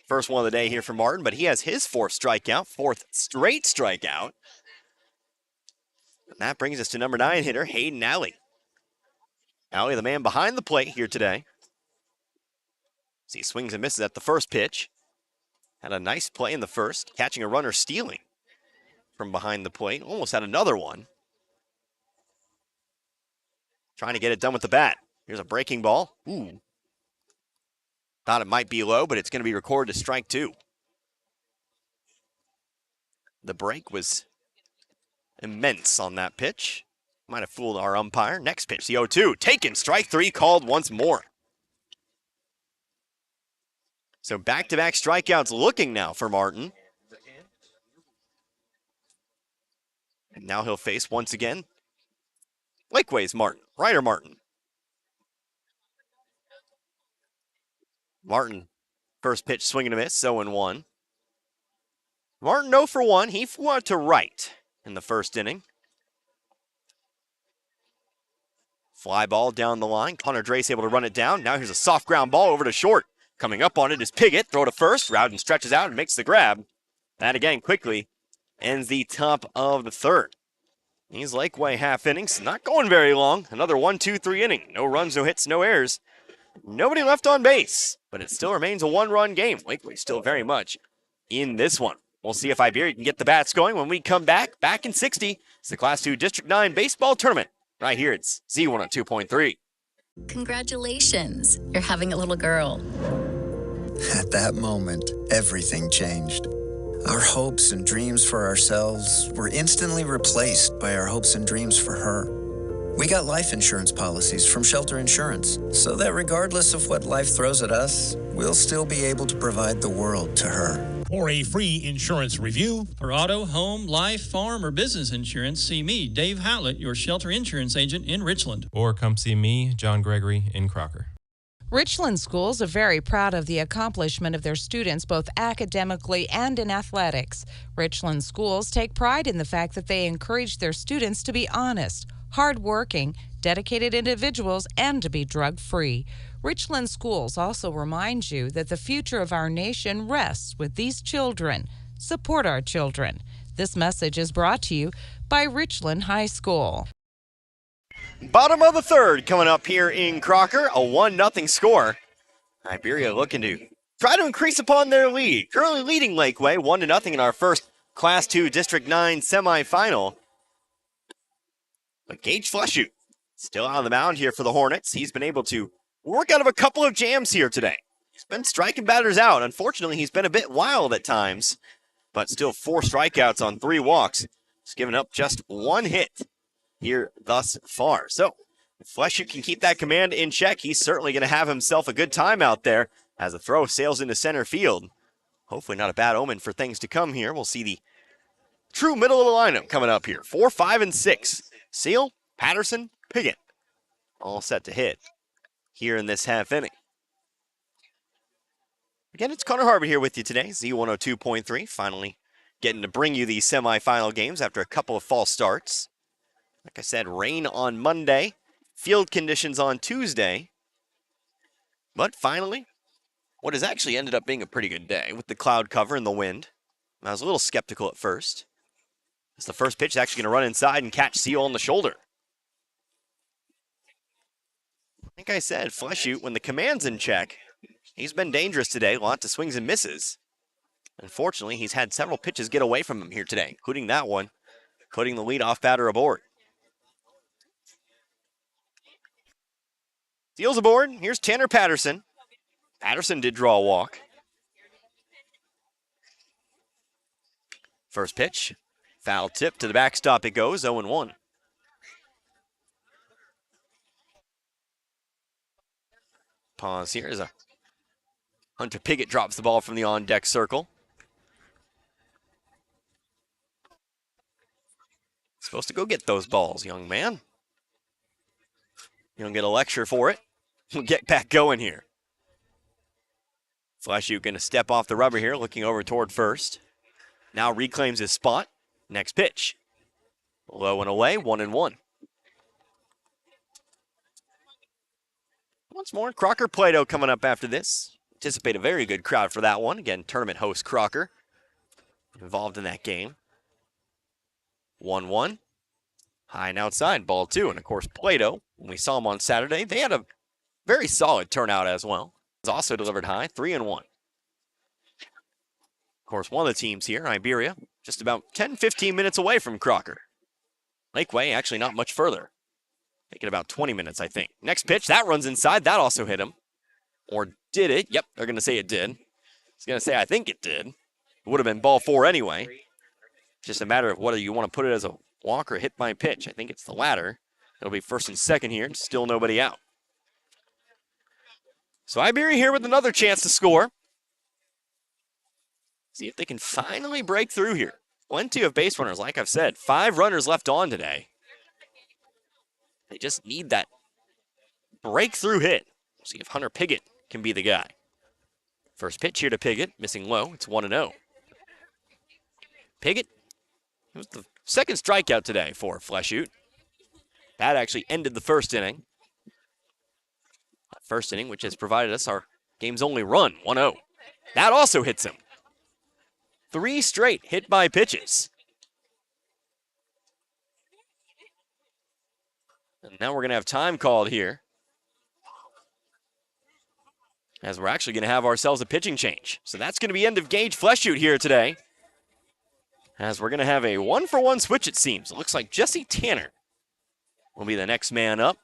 First one of the day here for Martin, but he has his 4th strikeout, 4th straight strikeout. And that brings us to number 9 hitter, Hayden Alley. Alley, the man behind the plate here today. As he swings and misses at the first pitch. Had a nice play in the first, catching a runner stealing from behind the plate. Almost had another one. Trying to get it done with the bat. Here's a breaking ball. Ooh. Thought it might be low, but it's going to be recorded as strike 2. The break was immense on that pitch. Might have fooled our umpire. Next pitch, the 0-2. Taken, strike 3 called once more. So back-to-back strikeouts looking now for Martin. And now he'll face once again Laquey's Martin, Ryder Martin. Martin, first pitch swing and a miss, 0-1. Martin 0 for 1. He flew out to right in the first inning. Fly ball down the line. Connor Drace able to run it down. Now here's a soft ground ball over to short. Coming up on it is Piggott. Throw to first. Rowden stretches out and makes the grab. That again quickly ends the top of the third. These Laquey half innings not going very long. Another 1-2-3 inning. No runs, no hits, no errors. Nobody left on base, but it still remains a 1-run game. Laquey still very much in this one. We'll see if Iberia can get the bats going when we come back in 60. It's the Class 2 District 9 baseball tournament. Right here, it's Z102.3. Congratulations, you're having a little girl. At that moment, everything changed. Our hopes and dreams for ourselves were instantly replaced by our hopes and dreams for her. We got life insurance policies from Shelter Insurance, so that regardless of what life throws at us, we'll still be able to provide the world to her. For a free insurance review, for auto, home, life, farm, or business insurance, see me, Dave Howlett, your Shelter Insurance agent in Richland. Or come see me, John Gregory, in Crocker. Richland schools are very proud of the accomplishment of their students both academically and in athletics. Richland schools take pride in the fact that they encourage their students to be honest, hardworking, dedicated individuals, and to be drug-free. Richland schools also remind you that the future of our nation rests with these children. Support our children. This message is brought to you by Richland High School. Bottom of the third coming up here in Crocker, a 1-0 score. Iberia looking to try to increase upon their lead. Currently leading Laquey 1-0 in our first Class 2 District 9 semifinal. But Gage Fleshoot still out of the mound here for the Hornets. He's been able to work out of a couple of jams here today. He's been striking batters out. Unfortunately, he's been a bit wild at times, but still 4 strikeouts on 3 walks. He's given up just 1 hit here thus far. So if Fleshoot can keep that command in check, he's certainly going to have himself a good time out there as the throw sails into center field. Hopefully not a bad omen for things to come here. We'll see the true middle of the lineup coming up here. 4, 5, and 6. Seal, Patterson, Piggott. All set to hit here in this half inning. Again, it's Connor Harvey here with you today. Z102.3, finally getting to bring you these semifinal games after a couple of false starts. Like I said, rain on Monday, field conditions on Tuesday. But finally, what has actually ended up being a pretty good day with the cloud cover and the wind. I was a little skeptical at first. As the first pitch is actually going to run inside and catch Seal on the shoulder. Like I said, Fleshoot, when the command's in check, he's been dangerous today. Lots of swings and misses. Unfortunately, he's had several pitches get away from him here today, including that one, putting the leadoff batter aboard. Seal's aboard. Here's Tanner Patterson. Patterson did draw a walk. First pitch, foul tip to the backstop it goes, 0-1. Pause here as a Hunter Piggott drops the ball from the on-deck circle. Supposed to go get those balls, young man. You don't get a lecture for it. We'll get back going here. Fleshoot going to step off the rubber here, looking over toward first. Now reclaims his spot. Next pitch. Low and away, 1-1. Once more, Crocker Plato coming up after this. Anticipate a very good crowd for that one. Again, tournament host Crocker involved in that game. 1-1. High and outside, ball 2. And of course, Plato, when we saw him on Saturday, they had a very solid turnout as well. He's also delivered high, 3-1. Of course, one of the teams here, Iberia, just about 10-15 minutes away from Crocker. Laquey, actually not much further. Taking about 20 minutes, I think. Next pitch, that runs inside. That also hit him. Or did it? Yep, they're going to say it did. I was going to say I think it did. It would have been ball 4 anyway. Just a matter of whether you want to put it as a walk or hit by pitch. I think it's the latter. It'll be first and second here, and still nobody out. So Iberia here with another chance to score. See if they can finally break through here. Plenty of base runners, like I've said. 5 runners left on today. They just need that breakthrough hit. See if Hunter Piggott can be the guy. First pitch here to Piggott, missing low. It's 1-0. Piggott, it was the second strikeout today for Fleshoot. That actually ended the first inning. First inning, which has provided us our game's only run, 1-0. That also hits him. 3 straight hit by pitches. And now we're going to have time called here, as we're actually going to have ourselves a pitching change. So that's going to be end of Gage Fleshoot here today, as we're going to have a 1-for-1 switch, it seems. It looks like Jesse Tanner will be the next man up,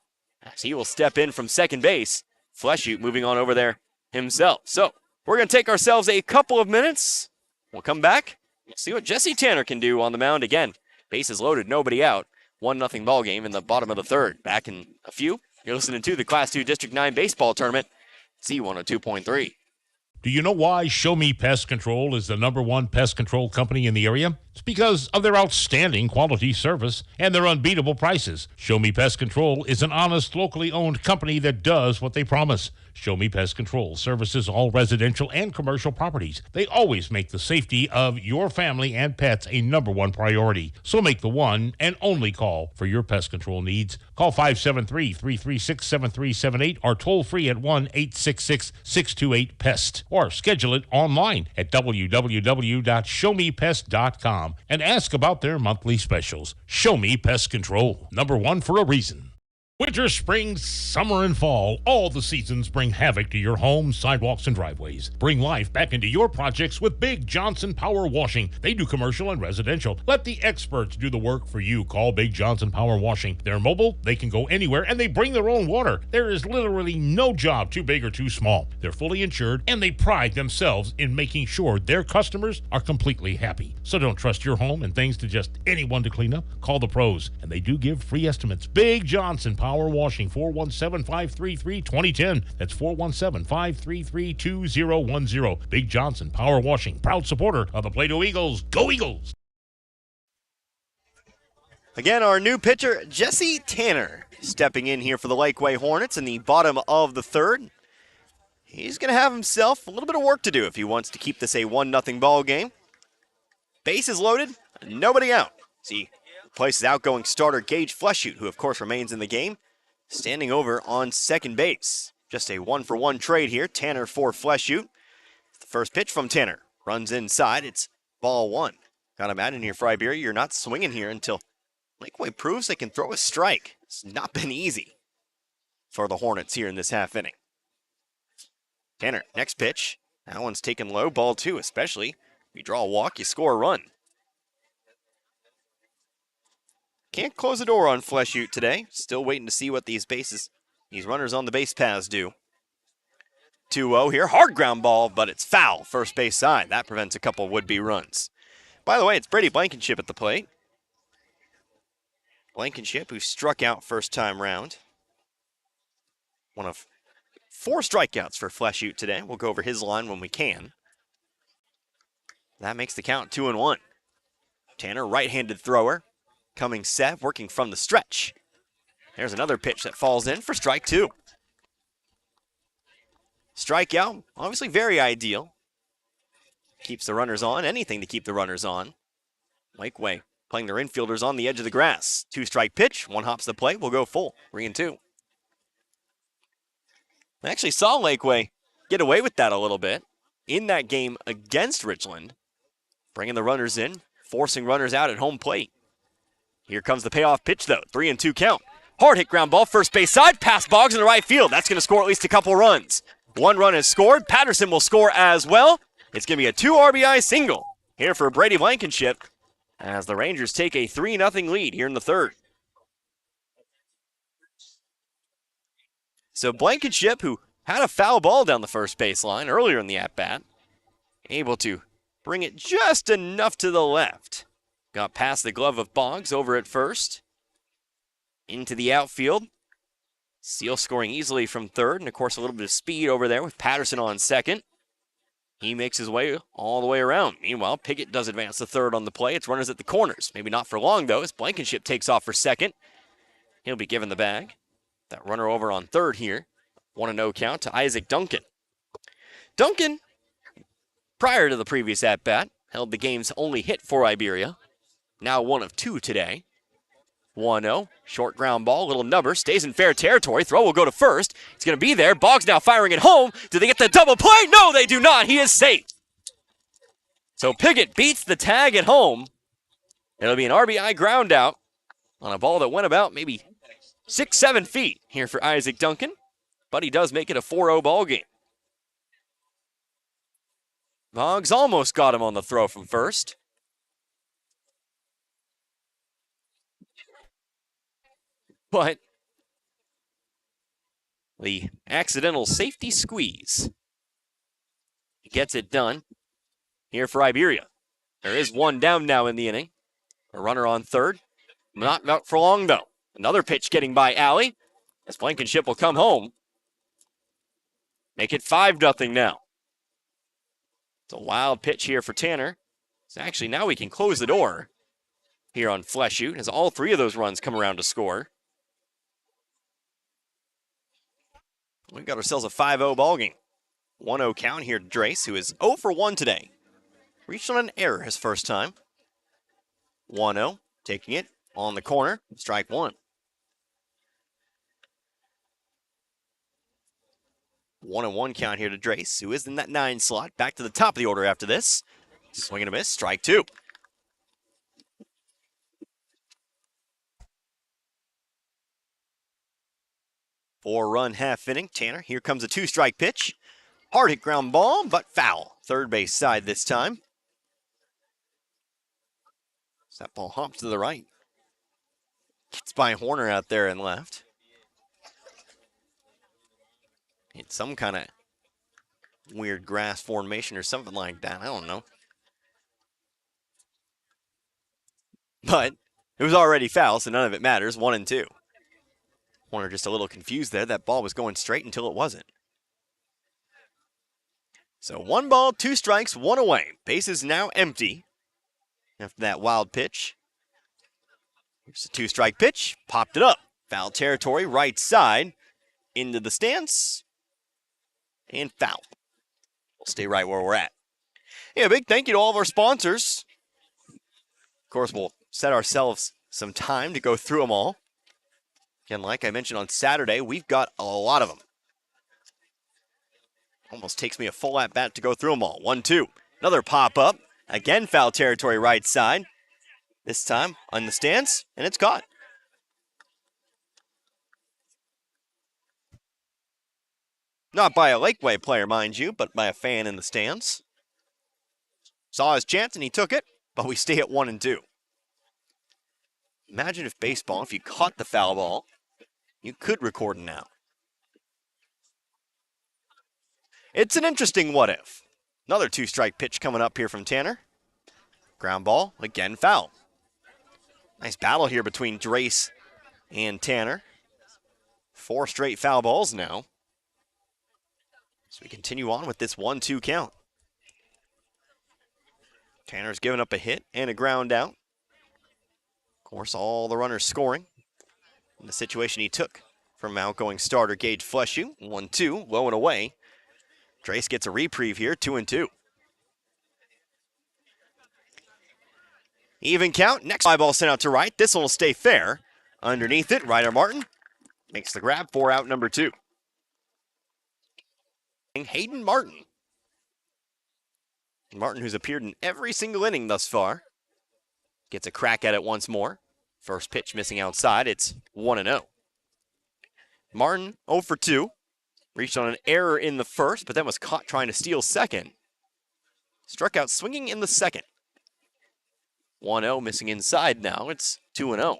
as he will step in from second base. Fleshoot moving on over there himself. So we're going to take ourselves a couple of minutes. We'll come back. We'll see what Jesse Tanner can do on the mound. Again, bases loaded, nobody out. 1-0 ball game in the bottom of the third. Back in a few. You're listening to the Class 2 District 9 baseball tournament. Z102.3. Do you know why Show Me Pest Control is the #1 pest control company in the area? It's because of their outstanding quality service and their unbeatable prices. Show Me Pest Control is an honest, locally owned company that does what they promise. Show Me Pest Control services all residential and commercial properties. They always make the safety of your family and pets a #1 priority. So make the one and only call for your pest control needs. Call 573-336-7378 or toll free at 1-866-628-PEST. Or schedule it online at www.showmepest.com and ask about their monthly specials. Show Me Pest Control, #1 for a reason. Winter, spring, summer, and fall, all the seasons bring havoc to your home, sidewalks, and driveways. Bring life back into your projects with Big Johnson Power Washing. They do commercial and residential. Let the experts do the work for you. Call Big Johnson Power Washing. They're mobile, they can go anywhere, and they bring their own water. There is literally no job too big or too small. They're fully insured, and they pride themselves in making sure their customers are completely happy. So don't trust your home and things to just anyone to clean up. Call the pros, and they do give free estimates. Big Johnson Power Washing, 417-533-2010. That's 417-533-2010. Big Johnson Power Washing, proud supporter of the Plato Eagles. Go Eagles! Again, our new pitcher, Jesse Tanner, stepping in here for the Laquey Hornets in the bottom of the third. He's going to have himself a little bit of work to do if he wants to keep this a 1-0 ball game. Bases loaded, nobody out. See, replaces outgoing starter Gage Fleshoot, who of course remains in the game, standing over on second base. Just a 1-for-1 trade here. Tanner for Fleshute. The first pitch from Tanner. Runs inside. It's ball one. Got him out in here for Iberia. You're not swinging here until Laquey proves they can throw a strike. It's not been easy for the Hornets here in this half inning. Tanner, next pitch. That one's taken low. Ball two, especially. If you draw a walk, you score a run. Can't close the door on Fleshute today. Still waiting to see what these runners on the base paths do. 2-0 here. Hard ground ball, but it's foul. First base side. That prevents a couple would-be runs. By the way, it's Brady Blankenship at the plate. Blankenship, who struck out first time round. One of 4 strikeouts for Fleshute today. We'll go over his line when we can. That makes the count 2-1. Tanner, right-handed thrower. Coming set, working from the stretch. There's another pitch that falls in for strike 2. Strikeout, obviously very ideal. Keeps the runners on, anything to keep the runners on. Laquey playing their infielders on the edge of the grass. 2-strike pitch, one hops the plate, we'll go full, 3-2. I actually saw Laquey get away with that a little bit in that game against Richland. Bringing the runners in, forcing runners out at home plate. Here comes the payoff pitch, though. 3-2 count. Hard hit ground ball, first base side. Pass Boggs in the right field. That's going to score at least a couple runs. 1 run is scored. Patterson will score as well. It's going to be a 2 RBI single here for Brady Blankenship as the Rangers take a 3-0 lead here in the third. So Blankenship, who had a foul ball down the first baseline earlier in the at-bat, able to bring it just enough to the left. Got past the glove of Boggs over at first. Into the outfield. Seal scoring easily from third, and of course a little bit of speed over there with Patterson on second. He makes his way all the way around. Meanwhile, Pickett does advance to third on the play. It's runners at the corners. Maybe not for long, though, as Blankenship takes off for second. He'll be given the bag. That runner over on third here. 1-0 count to Isaac Duncan. Duncan, prior to the previous at-bat, held the game's only hit for Iberia. Now 1 of 2 today. 1-0, short ground ball, little nubber, stays in fair territory. Throw will go to first. It's going to be there. Boggs now firing at home. Do they get the double play? No, they do not. He is safe. So Pickett beats the tag at home. It'll be an RBI ground out on a ball that went about maybe 6-7 feet here for Isaac Duncan. But he does make it a 4-0 ball game. Boggs almost got him on the throw from first. But the accidental safety squeeze gets it done here for Iberia. There is 1 down now in the inning. A runner on third. Not out for long, though. Another pitch getting by Alley as Blankenship will come home. Make it 5-0 now. It's a wild pitch here for Tanner. So actually now we can close the door here on Fleshute as all 3 of those runs come around to score. We've got ourselves a 5-0 ball game. 1-0 count here to Drace, who is 0 for 1 today. Reached on an error his first time. 1-0, taking it on the corner, strike 1. 1-1 count here to Drace, who is in that 9 slot. Back to the top of the order after this. Swing and a miss, strike 2. Four-run half inning. Tanner, here comes a 2-strike pitch. Hard hit ground ball, but foul. Third base side this time. So that ball hops to the right. Gets by Horner out there and left. It's some kind of weird grass formation or something like that. I don't know. But it was already foul, so none of it matters. 1-2. Horner just a little confused there. That ball was going straight until it wasn't. So 1 ball, 2 strikes, 1 away. Base is now empty after that wild pitch. Here's a 2-strike pitch. Popped it up. Foul territory, right side. Into the stance. And foul. We'll stay right where we're at. Yeah, big thank you to all of our sponsors. Of course, we'll set ourselves some time to go through them all. Again, like I mentioned on Saturday, we've got a lot of them. Almost takes me a full at bat to go through them all. 1-2. Another pop up. Again, foul territory right side. This time on the stance, and it's caught. Not by a Laquey player, mind you, but by a fan in the stands. Saw his chance and he took it, but we stay at 1-2. Imagine if baseball, if you caught the foul ball, you could record it now. It's an interesting what if. Another 2-strike pitch coming up here from Tanner. Ground ball, again foul. Nice battle here between Drace and Tanner. 4 straight foul balls now. So we continue on with this 1-2 count. Tanner's given up a hit and a ground out. Of course, all the runners scoring in the situation he took from outgoing starter Gage Fleshu. 1-2, low and away. Drace gets a reprieve here, 2-2. Even count, next fly ball sent out to right. This one will stay fair. Underneath it, Ryder Martin makes the grab for out number 2. Hayden Martin. Martin, who's appeared in every single inning thus far, gets a crack at it once more. First pitch missing outside, it's 1-0. Martin 0 for 2. Reached on an error in the first, but then was caught trying to steal second. Struck out swinging in the second. 1-0 missing inside now, it's 2-0.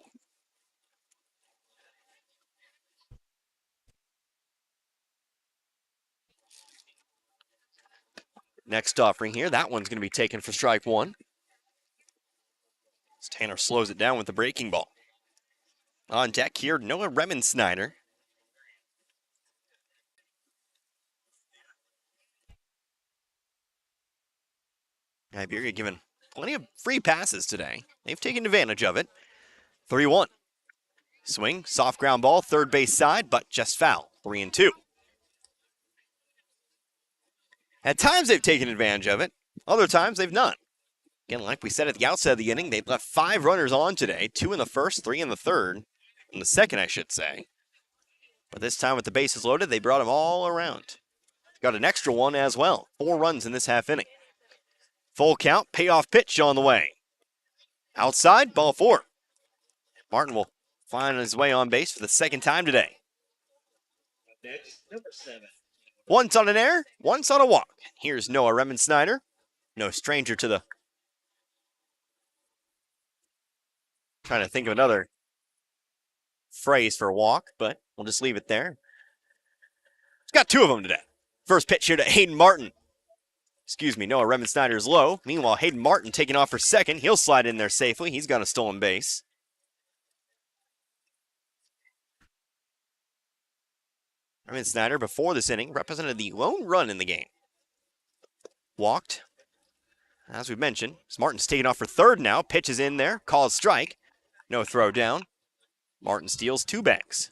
Next offering here, that one's going to be taken for strike 1. As Tanner slows it down with the breaking ball. On deck here, Noah Remensnyder. Iberia given plenty of free passes today. They've taken advantage of it. 3-1. Swing, soft ground ball, third base side, but just foul. 3-2. At times they've taken advantage of it. Other times they've not. Again, like we said at the outset of the inning, they've left 5 runners on today. 2 in the first, 3 in the third. In the second, I should say. But this time with the bases loaded, they brought them all around. Got an extra one as well. 4 runs in this half inning. Full count, payoff pitch on the way. Outside, ball 4. Martin will find his way on base for the second time today. Next, number 7. Once on an error, once on a walk. Here's Noah Remensnyder. No stranger to the... Trying to think of another phrase for a walk, but we'll just leave it there. He's got 2 of them today. First pitch here to Hayden Martin. Noah Remensnyder's low. Meanwhile, Hayden Martin taking off for second. He'll slide in there safely. He's got a stolen base. Remensnyder, before this inning, represented the lone run in the game. Walked. As we mentioned, Martin's taking off for third now. Pitches in there. Calls strike. No throw down. Martin steals 2 bags.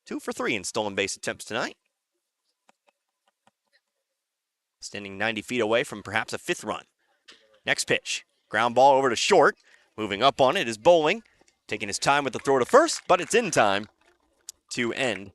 2 for 3 in stolen base attempts tonight. Standing 90 feet away from perhaps a 5th run. Next pitch. Ground ball over to short. Moving up on it is Bowling. Taking his time with the throw to first, but it's in time to end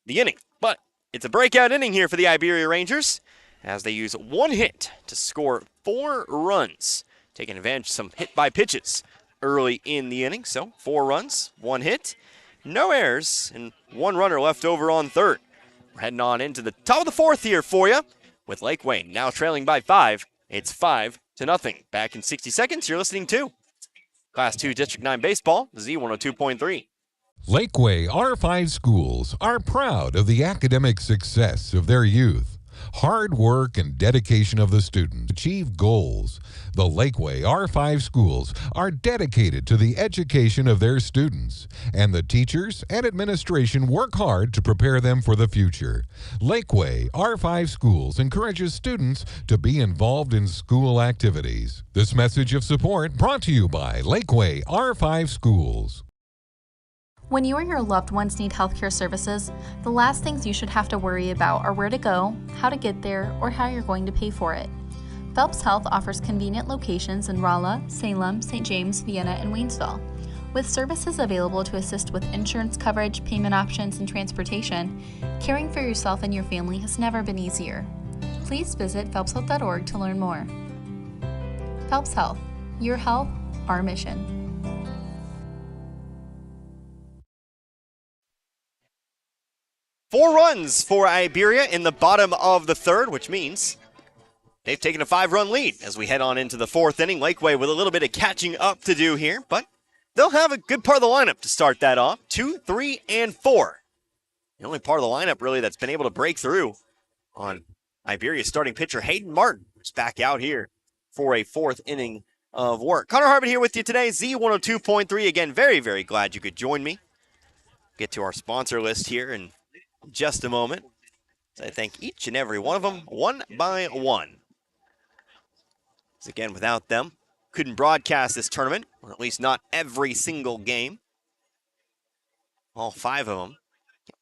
the inning. But it's a breakout inning here for the Iberia Rangers as they use 1 hit to score 4 runs. Taking advantage of some hit by pitches early in the inning. So 4 runs, 1 hit, no errors, and 1 runner left over on third. We're heading on into the top of the 4th here for you with Laquey now trailing by 5. It's 5-0. Back in 60 seconds, you're listening to Class 2 District 9 Baseball, Z102.3. Laquey R5 schools are proud of the academic success of their youth. Hard work and dedication of the students achieve goals. The Laquey R5 schools are dedicated to the education of their students, and the teachers and administration work hard to prepare them for the future. Laquey R5 schools encourages students to be involved in school activities. This message of support brought to you by Laquey R5 schools. When you or your loved ones need healthcare services, the last things you should have to worry about are where to go, how to get there, or how you're going to pay for it. Phelps Health offers convenient locations in Rolla, Salem, St. James, Vienna, and Waynesville. With services available to assist with insurance coverage, payment options, and transportation, caring for yourself and your family has never been easier. Please visit phelpshealth.org to learn more. Phelps Health, your health, our mission. Four runs for Iberia in the bottom of the third, which means they've taken a 5-run lead as we head on into the fourth inning. Laquey with a little bit of catching up to do here, but they'll have a good part of the lineup to start that off. 2, 3, and 4. The only part of the lineup really that's been able to break through on Iberia's starting pitcher Hayden Martin, who's back out here for a fourth inning of work. Connor Harbin here with you today, Z102.3. Again, very, very glad you could join me. Get to our sponsor list here in just a moment. I thank each and every one of them, one by one. So again, without them, couldn't broadcast this tournament, or at least not every single game. All 5 of them.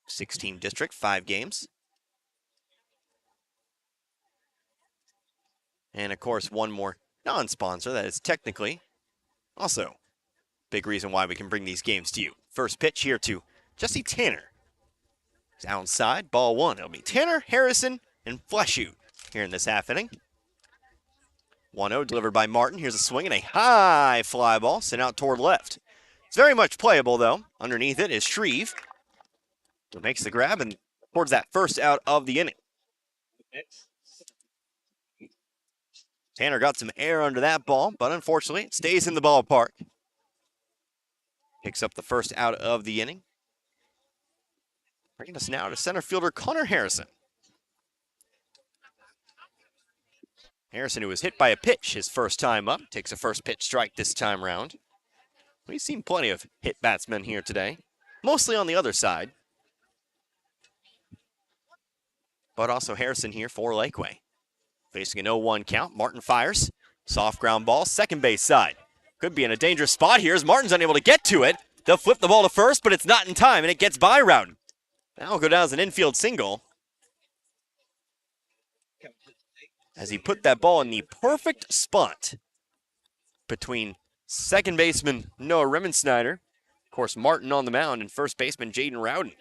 16 district, 5 games. And of course, one more non-sponsor that is technically also a big reason why we can bring these games to you. First pitch here to Jesse Tanner. He's outside, ball 1. It'll be Tanner, Harrison, and Fleshoot here in this half inning. 1-0 delivered by Martin. Here's a swing and a high fly ball sent out toward left. It's very much playable, though. Underneath it is Shreve, who makes the grab and towards that first out of the inning. Tanner got some air under that ball, but unfortunately it stays in the ballpark. Picks up the first out of the inning. Bringing us now to center fielder Connor Harrison. Harrison, who was hit by a pitch his first time up, takes a first pitch strike this time round. We've seen plenty of hit batsmen here today, mostly on the other side. But also Harrison here for Laquey. Facing an 0-1 count, Martin fires. Soft ground ball, second base side. Could be in a dangerous spot here as Martin's unable to get to it. They'll flip the ball to first, but it's not in time, and it gets by Rowden. That'll go down as an infield single, as he put that ball in the perfect spot between second baseman Noah Rimmensnyder, of course Martin on the mound, and first baseman Jaden Rowden.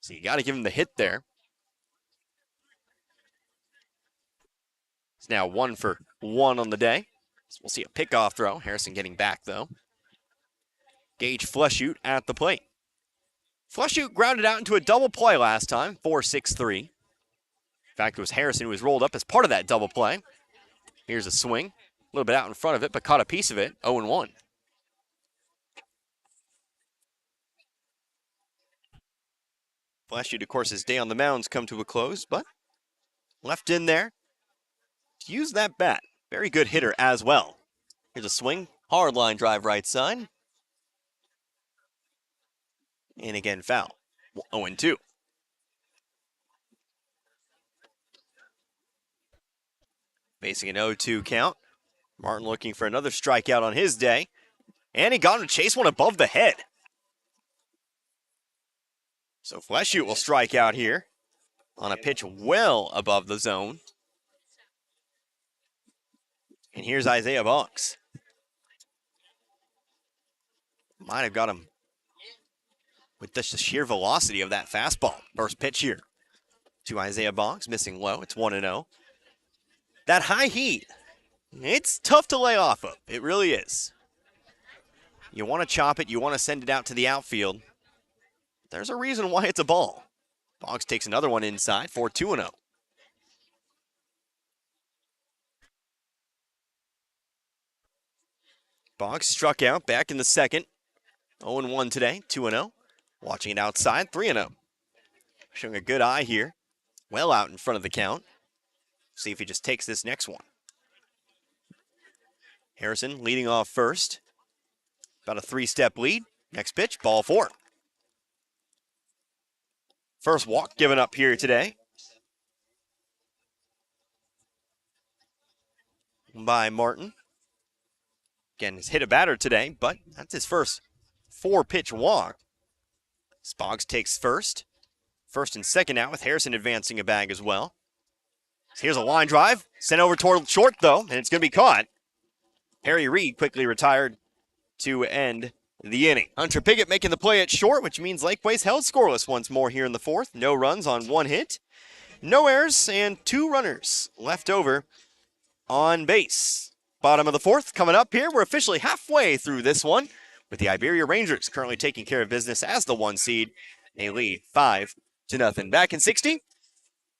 So you got to give him the hit there. It's now 1 for 1 on the day. So we'll see a pickoff throw. Harrison getting back, though. Gage Fleshoot at the plate. Fleshoot grounded out into a double play last time, 4-6-3. In fact, it was Harrison who was rolled up as part of that double play. Here's a swing. A little bit out in front of it, but caught a piece of it, 0-1. Fleshoot, of course, his day on the mound's come to a close, but left in there. Use that bat. Very good hitter as well. Here's a swing. Hard line drive right side. And again, foul. 0-2. Facing an 0-2 count. Martin looking for another strikeout on his day. And he got him to chase one above the head. So Fleshoot will strike out here on a pitch well above the zone. And here's Isaiah Boggs. Might have got him with just the sheer velocity of that fastball. First pitch here to Isaiah Boggs, missing low. It's 1-0. That high heat, it's tough to lay off of. It really is. You want to chop it. You want to send it out to the outfield. There's a reason why it's a ball. Boggs takes another one inside for 2-0. Boggs struck out back in the second. 0-1 today, 2-0. Watching it outside, 3-0. Showing a good eye here. Well out in front of the count. See if he just takes this next one. Harrison leading off first. About a 3-step lead. Next pitch, ball 4. First walk given up here today by Martin. Again, he's hit a batter today, but that's his first 4-pitch walk. Boggs takes first. First and second out with Harrison advancing a bag as well. So here's a line drive. Sent over toward short, though, and it's going to be caught. Harry Reed quickly retired to end the inning. Hunter Piggott making the play at short, which means Laquey's held scoreless once more here in the fourth. No runs on 1 hit, no errors, and 2 runners left over on base. Bottom of the fourth coming up here. We're officially halfway through this one, with the Iberia Rangers currently taking care of business as the 1 seed. They lead 5-0. Back in 60,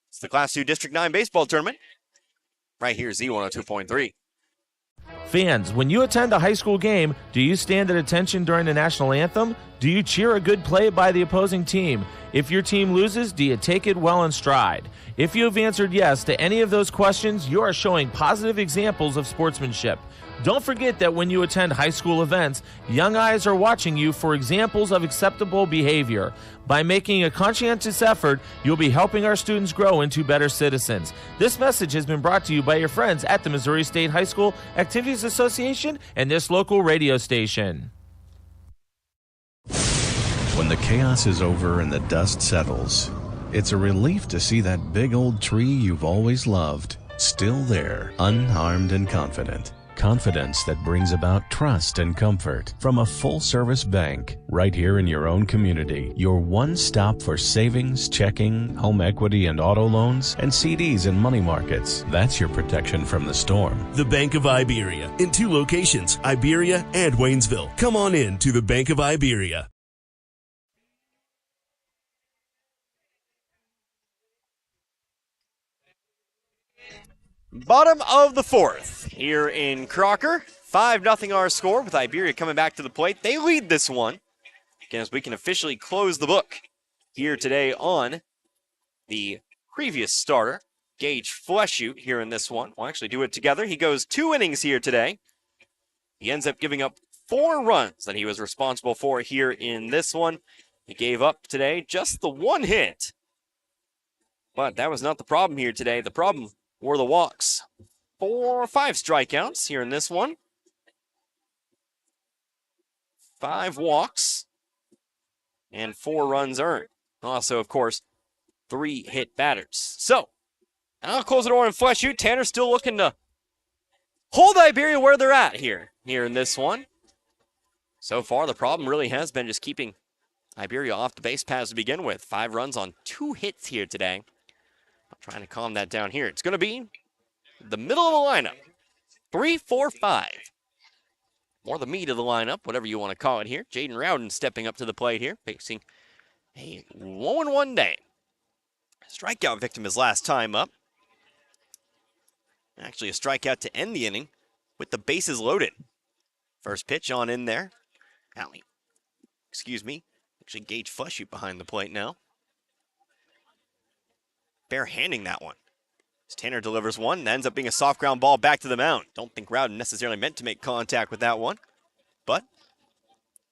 it's the Class 2 District 9 baseball tournament. Right here, Z102.3. Fans, when you attend a high school game, do you stand at attention during the national anthem? Do you cheer a good play by the opposing team? If your team loses, do you take it well in stride? If you have answered yes to any of those questions, you are showing positive examples of sportsmanship. Don't forget that when you attend high school events, young eyes are watching you for examples of acceptable behavior. By making a conscientious effort, you'll be helping our students grow into better citizens. This message has been brought to you by your friends at the Missouri State High School Activities Association and this local radio station. When the chaos is over and the dust settles, it's a relief to see that big old tree you've always loved still there, unharmed and confident. Confidence that brings about trust and comfort from a full-service bank right here in your own community. Your one stop for savings, checking, home equity and auto loans, and CDs and money markets. That's your protection from the storm. The Bank of Iberia in 2 locations, Iberia and Waynesville. Come on in to the Bank of Iberia. Bottom of the fourth here in Crocker. 5-0 our score with Iberia coming back to the plate. They lead this one. Again, as we can officially close the book here today on the previous starter, Gage Fleshoot, here in this one. We'll actually do it together. He goes 2 innings here today. He ends up giving up 4 runs that he was responsible for here in this one. He gave up today just the 1 hit. But that was not the problem here today. The problem were the walks. 5 strikeouts here in this one. 5 walks and 4 runs earned. Also, of course, 3 hit batters. So, I'll close the door on Fleshoot. Tanner's still looking to hold Iberia where they're at here in this one. So far, the problem really has been just keeping Iberia off the base paths to begin with. 5 runs on 2 hits here today. I'm trying to calm that down here. It's going to be the middle of the lineup. 3, 4, 5. More the meat of the lineup, whatever you want to call it here. Jaden Rowden stepping up to the plate here, facing a 1-1 day. Strikeout victim his last time up. Actually a strikeout to end the inning with the bases loaded. First pitch on in there. Actually, Gage Fleshoot behind the plate now. Bare-handing that one. As Tanner delivers one, that ends up being a soft ground ball back to the mound. Don't think Rowden necessarily meant to make contact with that one, but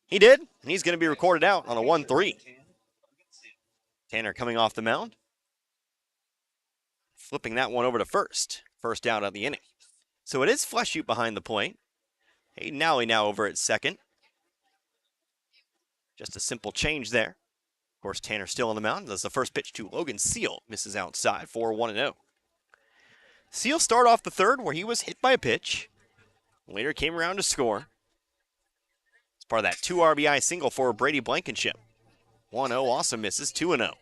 he did, and he's going to be recorded out on a 1-3. Tanner coming off the mound, flipping that one over to first. First out of the inning. So it is Fleshoot behind the plate. Hayden Nally now over at second. Just a simple change there. Of course, Tanner still on the mound. That's the first pitch to Logan Seal. Misses outside for 1-0. Seal started off the third where he was hit by a pitch. Later came around to score. It's part of that 2 RBI single for Brady Blankenship. 1-0 also misses, 2-0.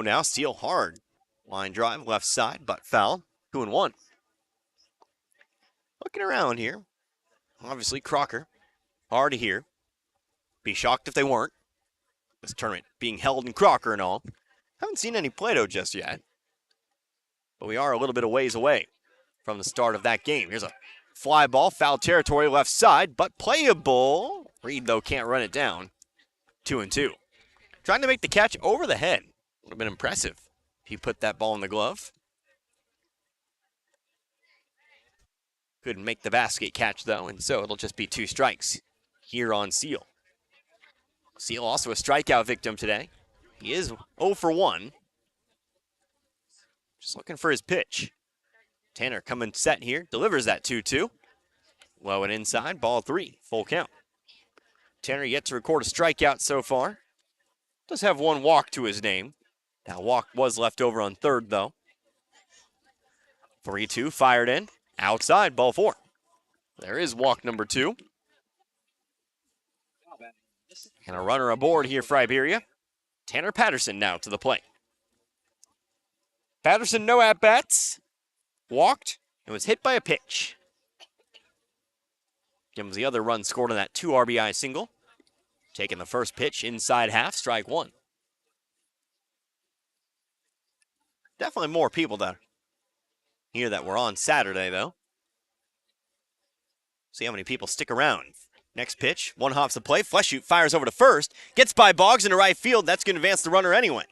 Now, Seal hard. Line drive, left side, but foul. 2-1. Looking around here. Obviously, Crocker. Hard to hear. Be shocked if they weren't. This tournament being held in Crocker and all. Haven't seen any Plato just yet. But we are a little bit of ways away from the start of that game. Here's a fly ball, foul territory, left side, but playable. Reed, though, can't run it down. 2-2. Trying to make the catch over the head. Would have been impressive if he put that ball in the glove. Couldn't make the basket catch, though, and so it'll just be 2 strikes here on Seal. Seal also a strikeout victim today. He is 0 for 1. Just looking for his pitch. Tanner coming set here, delivers that 2-2. Low and inside, ball 3, full count. Tanner yet to record a strikeout so far. Does have 1 walk to his name. That walk was left over on third, though. 3-2, fired in. Outside, ball 4. There is walk number 2. And a runner aboard here for Iberia. Tanner Patterson now to the plate. Patterson, no at-bats. Walked and was hit by a pitch. Gives the other run scored on that 2 RBI single. Taking the first pitch inside half, strike 1. Definitely more people that here that were on Saturday, though. See how many people stick around. Next pitch, one hops the play. Fleshoot fires over to first. Gets by Boggs into right field. That's going to advance the runner anyway.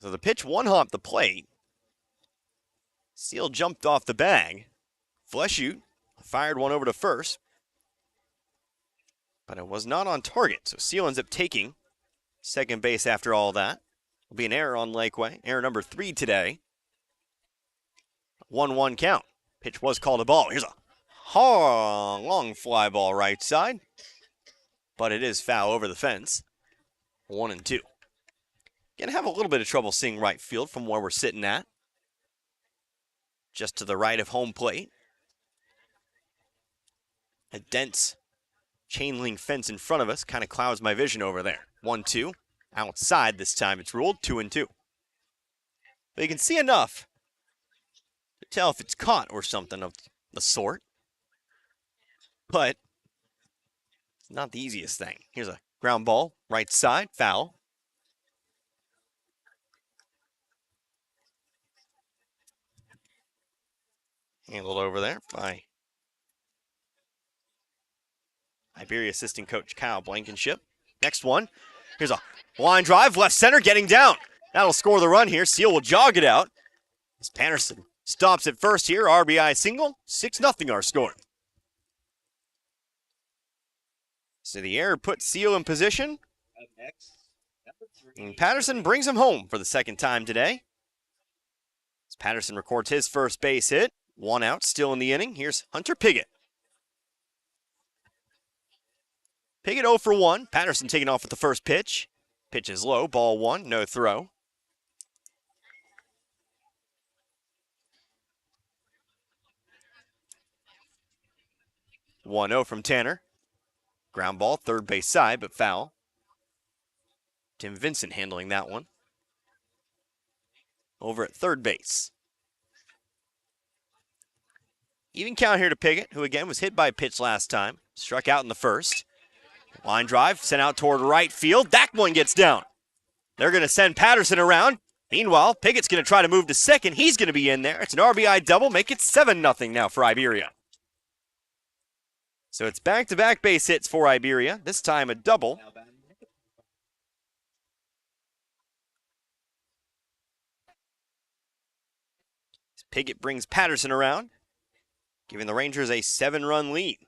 So the pitch one hop the plate. Seal jumped off the bag. Fleshoot fired one over to first. But it was not on target. So Seal ends up taking second base after all that. Will be an error on Laquey. Error number 3 today. 1-1 count. Pitch was called a ball. Here's a long fly ball right side. But it is foul over the fence. 1-2. Gonna have a little bit of trouble seeing right field from where we're sitting at. Just to the right of home plate. A dense chain link fence in front of us kind of clouds my vision over there. 1-2. Outside this time it's ruled. 2-2. But you can see enough to tell if it's caught or something of the sort. But it's not the easiest thing. Here's a ground ball, right side, foul. Handled over there by Iberia assistant coach Kyle Blankenship. Next one. Here's a line drive, left center, getting down. That'll score the run here. Seal will jog it out. As Patterson stops at first here. RBI single. 6-0 our score. So the error puts Seal in position. And Patterson brings him home for the second time today. As Patterson records his first base hit. 1 out, still in the inning. Here's Hunter Piggott. Piggott 0 for 1. Patterson taking off with the first pitch. Pitch is low, ball 1, no throw. One 0 from Tanner. Ground ball, third base side, but foul. Tim Vincent handling that one. Over at third base. Even count here to Piggott, who again was hit by a pitch last time. Struck out in the first. Line drive, sent out toward right field. That one gets down. They're going to send Patterson around. Meanwhile, Piggott's going to try to move to second. He's going to be in there. It's an RBI double. Make it 7-0 now for Iberia. So it's back-to-back base hits for Iberia. This time a double. Piggott brings Patterson around, giving the Rangers a 7-run lead.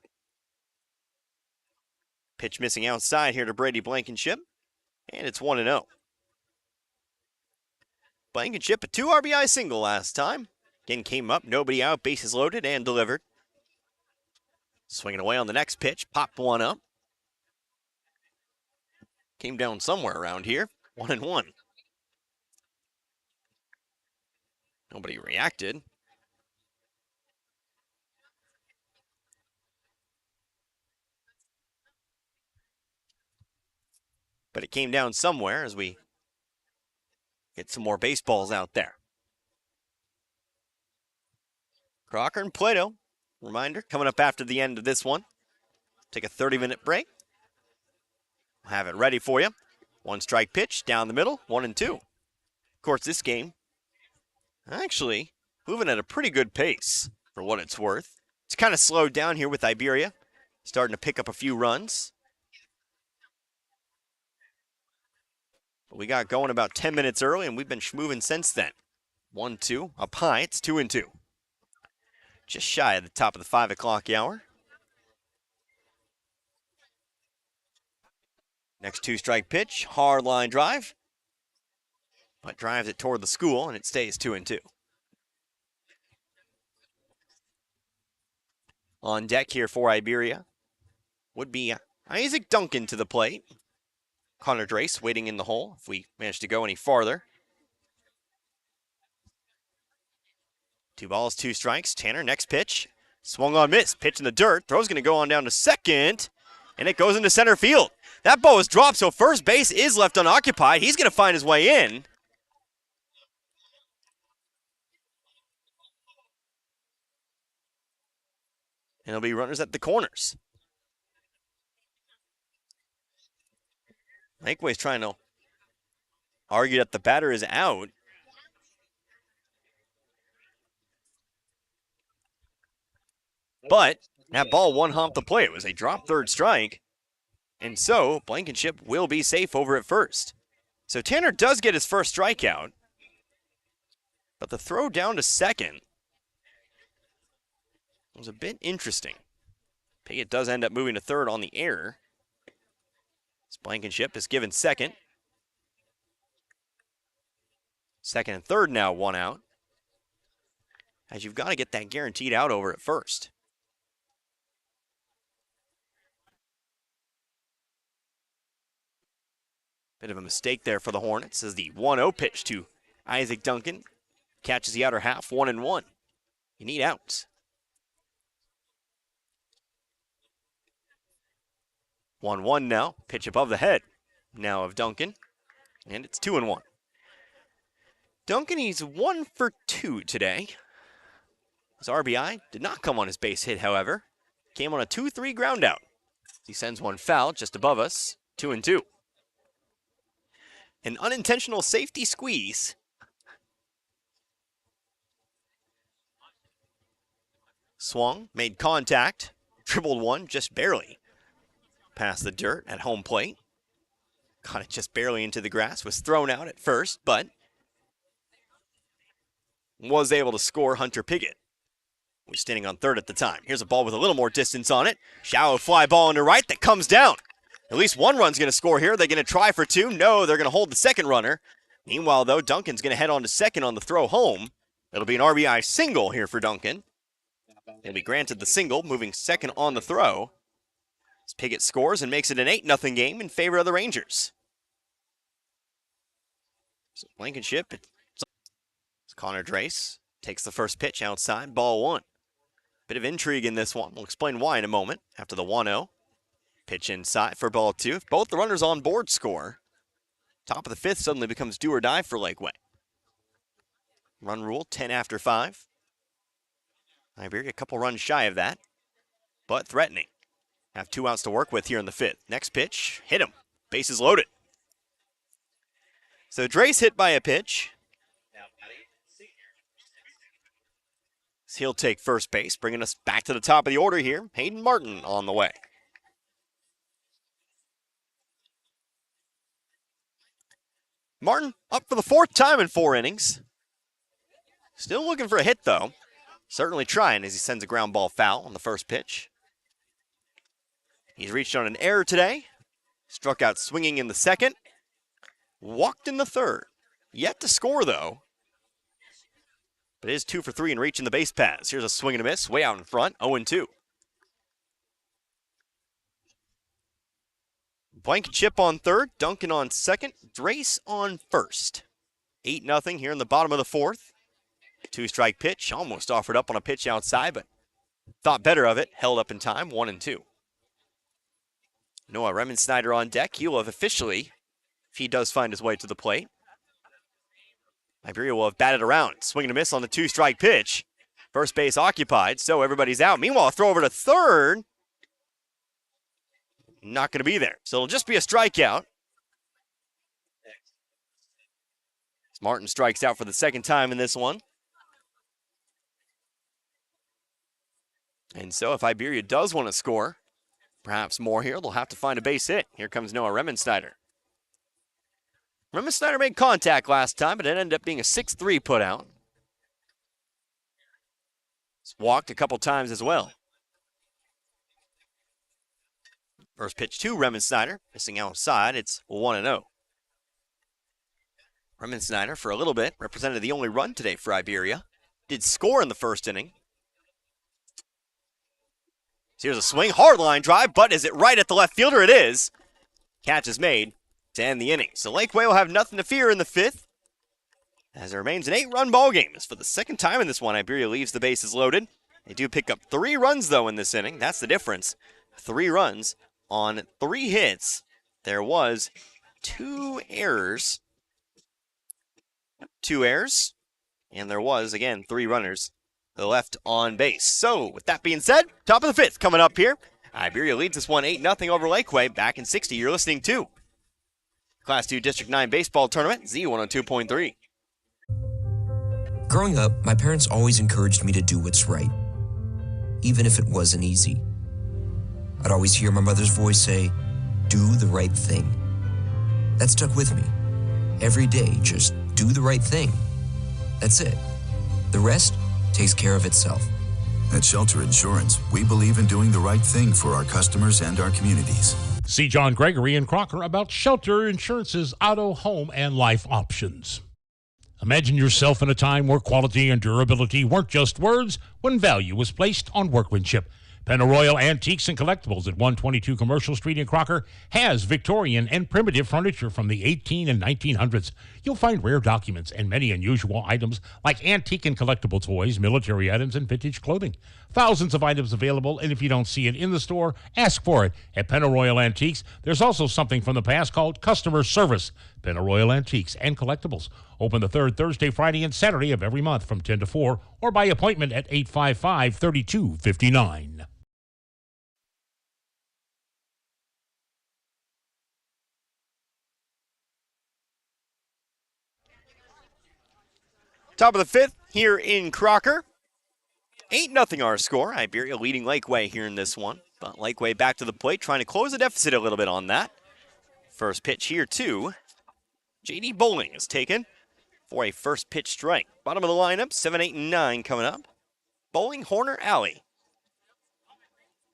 Pitch missing outside here to Brady Blankenship, and it's 1-0. Blankenship, a 2 RBI single last time. Again, came up, nobody out, bases loaded, and delivered. Swinging away on the next pitch, popped one up. Came down somewhere around here, 1-1. Nobody reacted. But it came down somewhere as we get some more baseballs out there. Crocker and Plato, reminder, coming up after the end of this one. Take a 30-minute break. We'll have it ready for you. 1 strike pitch down the middle, 1-2. Of course, this game actually moving at a pretty good pace for what it's worth. It's kind of slowed down here with Iberia, starting to pick up a few runs. But we got going about 10 minutes early, and we've been moving since then. 1-2, up high, it's 2-2. Just shy of the top of the 5 o'clock hour. Next 2-strike pitch, hard line drive. But drives it toward the school, and it stays 2-2. On deck here for Iberia. would be Isaac Duncan to the plate. Connor Drace waiting in the hole if we manage to go any farther. 2 balls, 2 strikes. Tanner, next pitch. Swung on, miss. Pitch in the dirt. Throw's going to go on down to second, and it goes into center field. That ball was dropped, so first base is left unoccupied. He's going to find his way in. And there'll be runners at the corners. Laquey's trying to argue that the batter is out. But that ball one hop the plate. It was a drop third strike. And so Blankenship will be safe over at first. So Tanner does get his first strikeout. But the throw down to second was a bit interesting. Piggott does end up moving to third on the error. As Blankenship is given second. Second and third now, 1 out. As you've got to get that guaranteed out over at first. Bit of a mistake there for the Hornets as the 1-0 pitch to Isaac Duncan catches the outer half, 1-1. You need outs. 1-1 now, pitch above the head now of Duncan, and it's 2-1. Duncan, he's 1 for 2 today. His RBI did not come on his base hit, however. Came on a 2-3 ground out. He sends one foul just above us, 2-2. An unintentional safety squeeze. Swung, made contact, dribbled one just barely past the dirt at home plate. Got it just barely into the grass, was thrown out at first, but was able to score Hunter Piggott, who was standing on third at the time. Here's a ball with a little more distance on it. Shallow fly ball into right that comes down. At least one run's going to score here. They're going to try for 2. No, they're going to hold the second runner. Meanwhile, though, Duncan's going to head on to second on the throw home. It'll be an RBI single here for Duncan. He'll be granted the single, moving second on the throw. As Piggott scores and makes it an 8-0 game in favor of the Rangers. So Blankenship, it's Connor Drace takes the first pitch outside, ball 1. Bit of intrigue in this one. We'll explain why in a moment after the 1-0. Pitch inside for ball 2. If both the runners on board score, top of the 5th suddenly becomes do or die for Laquey. Run rule, 10 after 5. Iberia a couple runs shy of that, but threatening. Have 2 outs to work with here in the 5th. Next pitch, hit him. Bases loaded. So Drace hit by a pitch. So he'll take first base, bringing us back to the top of the order here. Hayden Martin on the way. Martin up for the 4th time in 4 innings. Still looking for a hit, though. Certainly trying as he sends a ground ball foul on the first pitch. He's reached on an error today. Struck out swinging in the 2nd. Walked in the 3rd. Yet to score, though. But it is 2 for 3 and reaching the base paths. Here's a swing and a miss, way out in front, 0-2. Blankenship on 3rd, Duncan on 2nd, Drace on 1st. 8-0 here in the bottom of the 4th. 2-strike pitch, almost offered up on a pitch outside, but thought better of it, held up in time, 1-2. Noah Remensnyder on deck. He will have officially, if he does find his way to the plate. Iberia will have batted around. Swing and a miss on the 2-strike pitch. First base occupied, so everybody's out. Meanwhile, a throw over to 3rd. Not going to be there. So it'll just be a strikeout. Martin strikes out for the 2nd time in this one. And so if Iberia does want to score, perhaps more here, they'll have to find a base hit. Here comes Noah Remensnyder. Remensnyder made contact last time, but it ended up being a 6-3 put out. He's walked a couple times as well. First pitch to Remensnyder, missing outside. It's 1-0. Remensnyder, for a little bit, represented the only run today for Iberia. Did score in the 1st inning. Here's a swing, hard line drive, but is it right at the left fielder? It is. Catch is made to end the inning. So Laquey will have nothing to fear in the fifth, as it remains an 8-run ball game. As for the second time in this one, Iberia leaves the bases loaded. They do pick up 3 runs, though, in this inning. That's the difference. 3 runs on 3 hits. There was 2 errors. 2 errors. And there was, again, 3 runners left on base. So, with that being said, top of the 5th coming up here. Iberia leads this one 8-0 over Laquey. Back in 60, you're listening to Class 2 District 9 Baseball Tournament, Z102.3. Growing up, my parents always encouraged me to do what's right, even if it wasn't easy. I'd always hear my mother's voice say, "Do the right thing." That stuck with me. Every day, just do the right thing. That's it. The rest takes care of itself. At Shelter Insurance, we believe in doing the right thing for our customers and our communities. See John Gregory and Crocker about Shelter Insurance's auto, home, and life options. Imagine yourself in a time where quality and durability weren't just words, when value was placed on workmanship. Pennaroyal Antiques and Collectibles at 122 Commercial Street in Crocker has Victorian and primitive furniture from the 18 and 1900s. You'll find rare documents and many unusual items like antique and collectible toys, military items, and vintage clothing. Thousands of items available, and if you don't see it in the store, ask for it at Pennaroyal Antiques. There's also something from the past called customer service. Pennaroyal Antiques and Collectibles. Open the 3rd Thursday, Friday, and Saturday of every month from 10 to 4 or by appointment at 855-3259. Top of the 5th here in Crocker. 8-0 our score. Iberia leading Laquey here in this one. But Laquey back to the plate, trying to close the deficit a little bit on that. First pitch here, too. J.D. Bowling is taken for a first pitch strike. Bottom of the lineup, 7, 8, and 9 coming up. Bowling, Horner, Alley.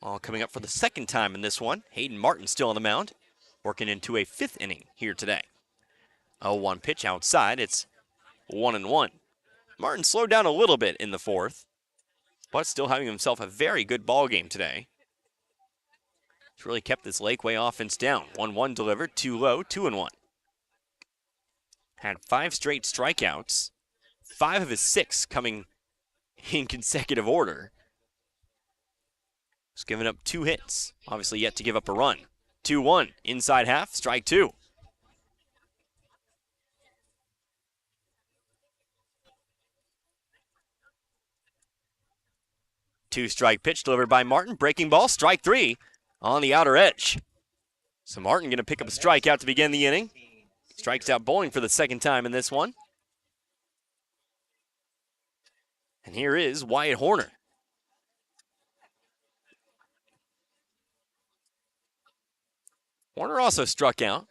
All coming up for the second time in this one. Hayden Martin still on the mound, working into a 5th inning here today. 0-1 pitch outside. It's 1-1. Martin slowed down a little bit in the 4th, but still having himself a very good ball game today. He's really kept this Laquey offense down. 1-1 delivered, 2 low, 2-1. Had 5 straight strikeouts, 5 of his 6 coming in consecutive order. He's given up 2 hits, obviously yet to give up a run. 2-1, inside half, strike 2. Two-strike pitch delivered by Martin. Breaking ball, strike 3 on the outer edge. So Martin going to pick up a strikeout to begin the inning. Strikes out Bowling for the second time in this one. And here is Wyatt Horner. Horner also struck out.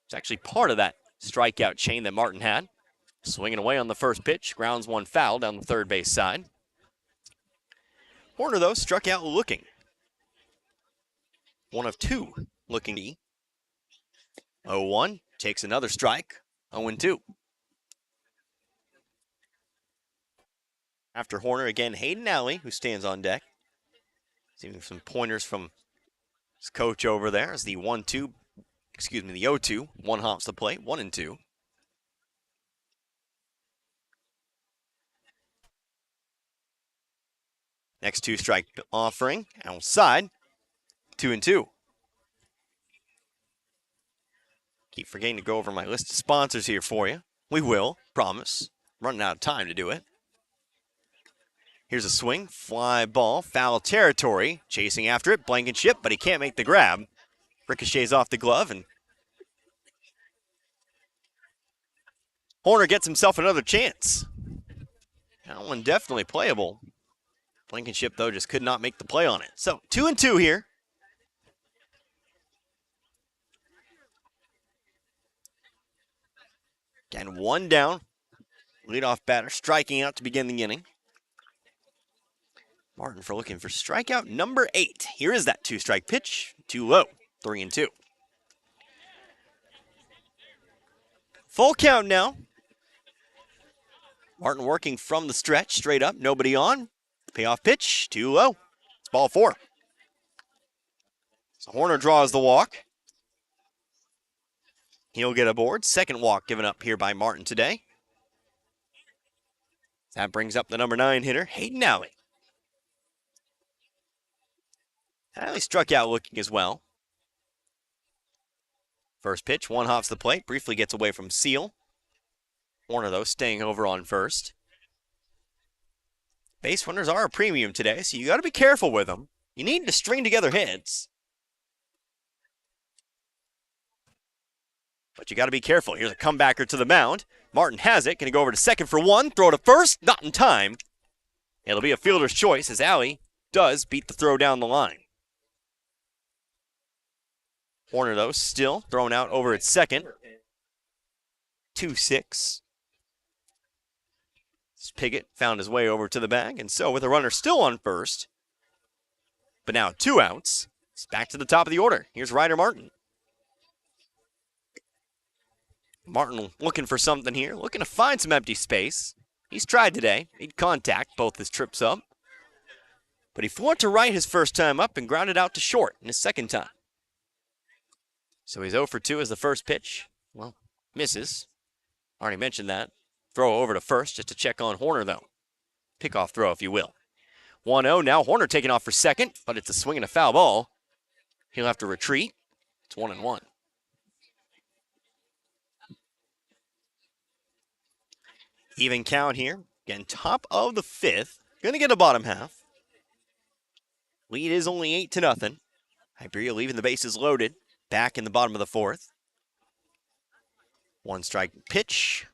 It's actually part of that strikeout chain that Martin had. Swinging away on the first pitch. Grounds one foul down the third base side. Horner, though, struck out looking. 1 of 2 looking. 0-1, takes another strike. 0-2. After Horner, again, Hayden Alley, who stands on deck. Receiving some pointers from his coach over there as the 0-2. One hops the plate, 1-2. Next 2-strike offering, outside, 2-2. Keep forgetting to go over my list of sponsors here for you. We will, promise. Running out of time to do it. Here's a swing, fly ball, foul territory. Chasing after it, Blankenship, but he can't make the grab. Ricochets off the glove, and Horner gets himself another chance. That one definitely playable. Blankenship, though, just could not make the play on it. So, 2-2 here. Again, 1 down. Leadoff batter striking out to begin the inning. Martin looking for strikeout number 8. Here is that 2-strike pitch. Too low. 3-2. Full count now. Martin working from the stretch, straight up, nobody on. Payoff pitch, too low. It's ball 4. So Horner draws the walk. He'll get aboard. Second walk given up here by Martin today. That brings up the number 9 hitter, Hayden Alley. Alley struck out looking as well. First pitch, one hops the plate, briefly gets away from Seal. Horner, though, staying over on first. Base runners are a premium today, so you got to be careful with them. You need to string together hits. But you got to be careful. Here's a comebacker to the mound. Martin has it. Going to go over to second for one. Throw to first. Not in time. It'll be a fielder's choice as Alley does beat the throw down the line. Horner, though, still thrown out over at second. 2-6. Piggott found his way over to the bag, and so with a runner still on first, but now 2 outs, it's back to the top of the order. Here's Ryder Martin. Martin looking for something here, looking to find some empty space. He's tried today, made contact both his trips up, but he flew it to right his first time up and grounded out to short in his second time. So he's 0 for 2 as the first pitch. Well, misses. Already mentioned that. Throw over to first just to check on Horner, though. Pickoff throw, if you will. 1-0, now Horner taking off for second, but it's a swing and a foul ball. He'll have to retreat. It's 1-1. Even count here. Again, top of the 5th. Gonna get a bottom half. Lead is only 8-0. Iberia leaving the bases loaded. Back in the bottom of the 4th. 1 strike pitch.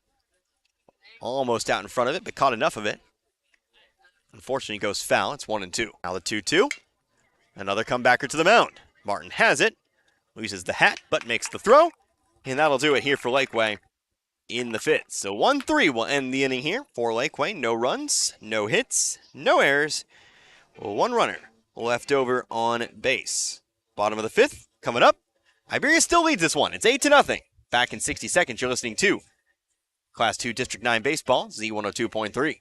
Almost out in front of it, but caught enough of it. Unfortunately, goes foul. It's 1-2. Now the 2-2. Another comebacker to the mound. Martin has it. Loses the hat, but makes the throw. And that'll do it here for Laquey in the 5th. So 1-3 will end the inning here for Laquey. No runs, no hits, no errors. 1 runner left over on base. Bottom of the 5th coming up. Iberia still leads this one. It's 8-0. Back in 60 seconds, you're listening to Class 2 District 9 Baseball, Z102.3.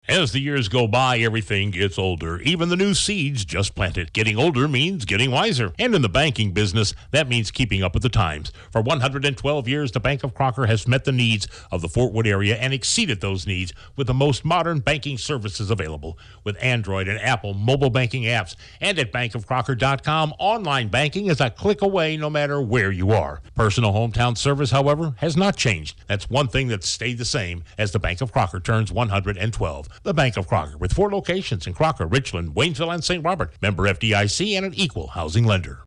As the years go by, everything gets older. Even the new seeds just planted. Getting older means getting wiser. And in the banking business, that means keeping up with the times. For 112 years, the Bank of Crocker has met the needs of the Fort Wood area and exceeded those needs with the most modern banking services available. With Android and Apple mobile banking apps. And at bankofcrocker.com, online banking is a click away no matter where you are. Personal hometown service, however, has not changed. That's one thing that's stayed the same as the Bank of Crocker turns 112. The Bank of Crocker, with 4 locations in Crocker, Richland, Waynesville, and St. Robert. Member FDIC and an equal housing lender.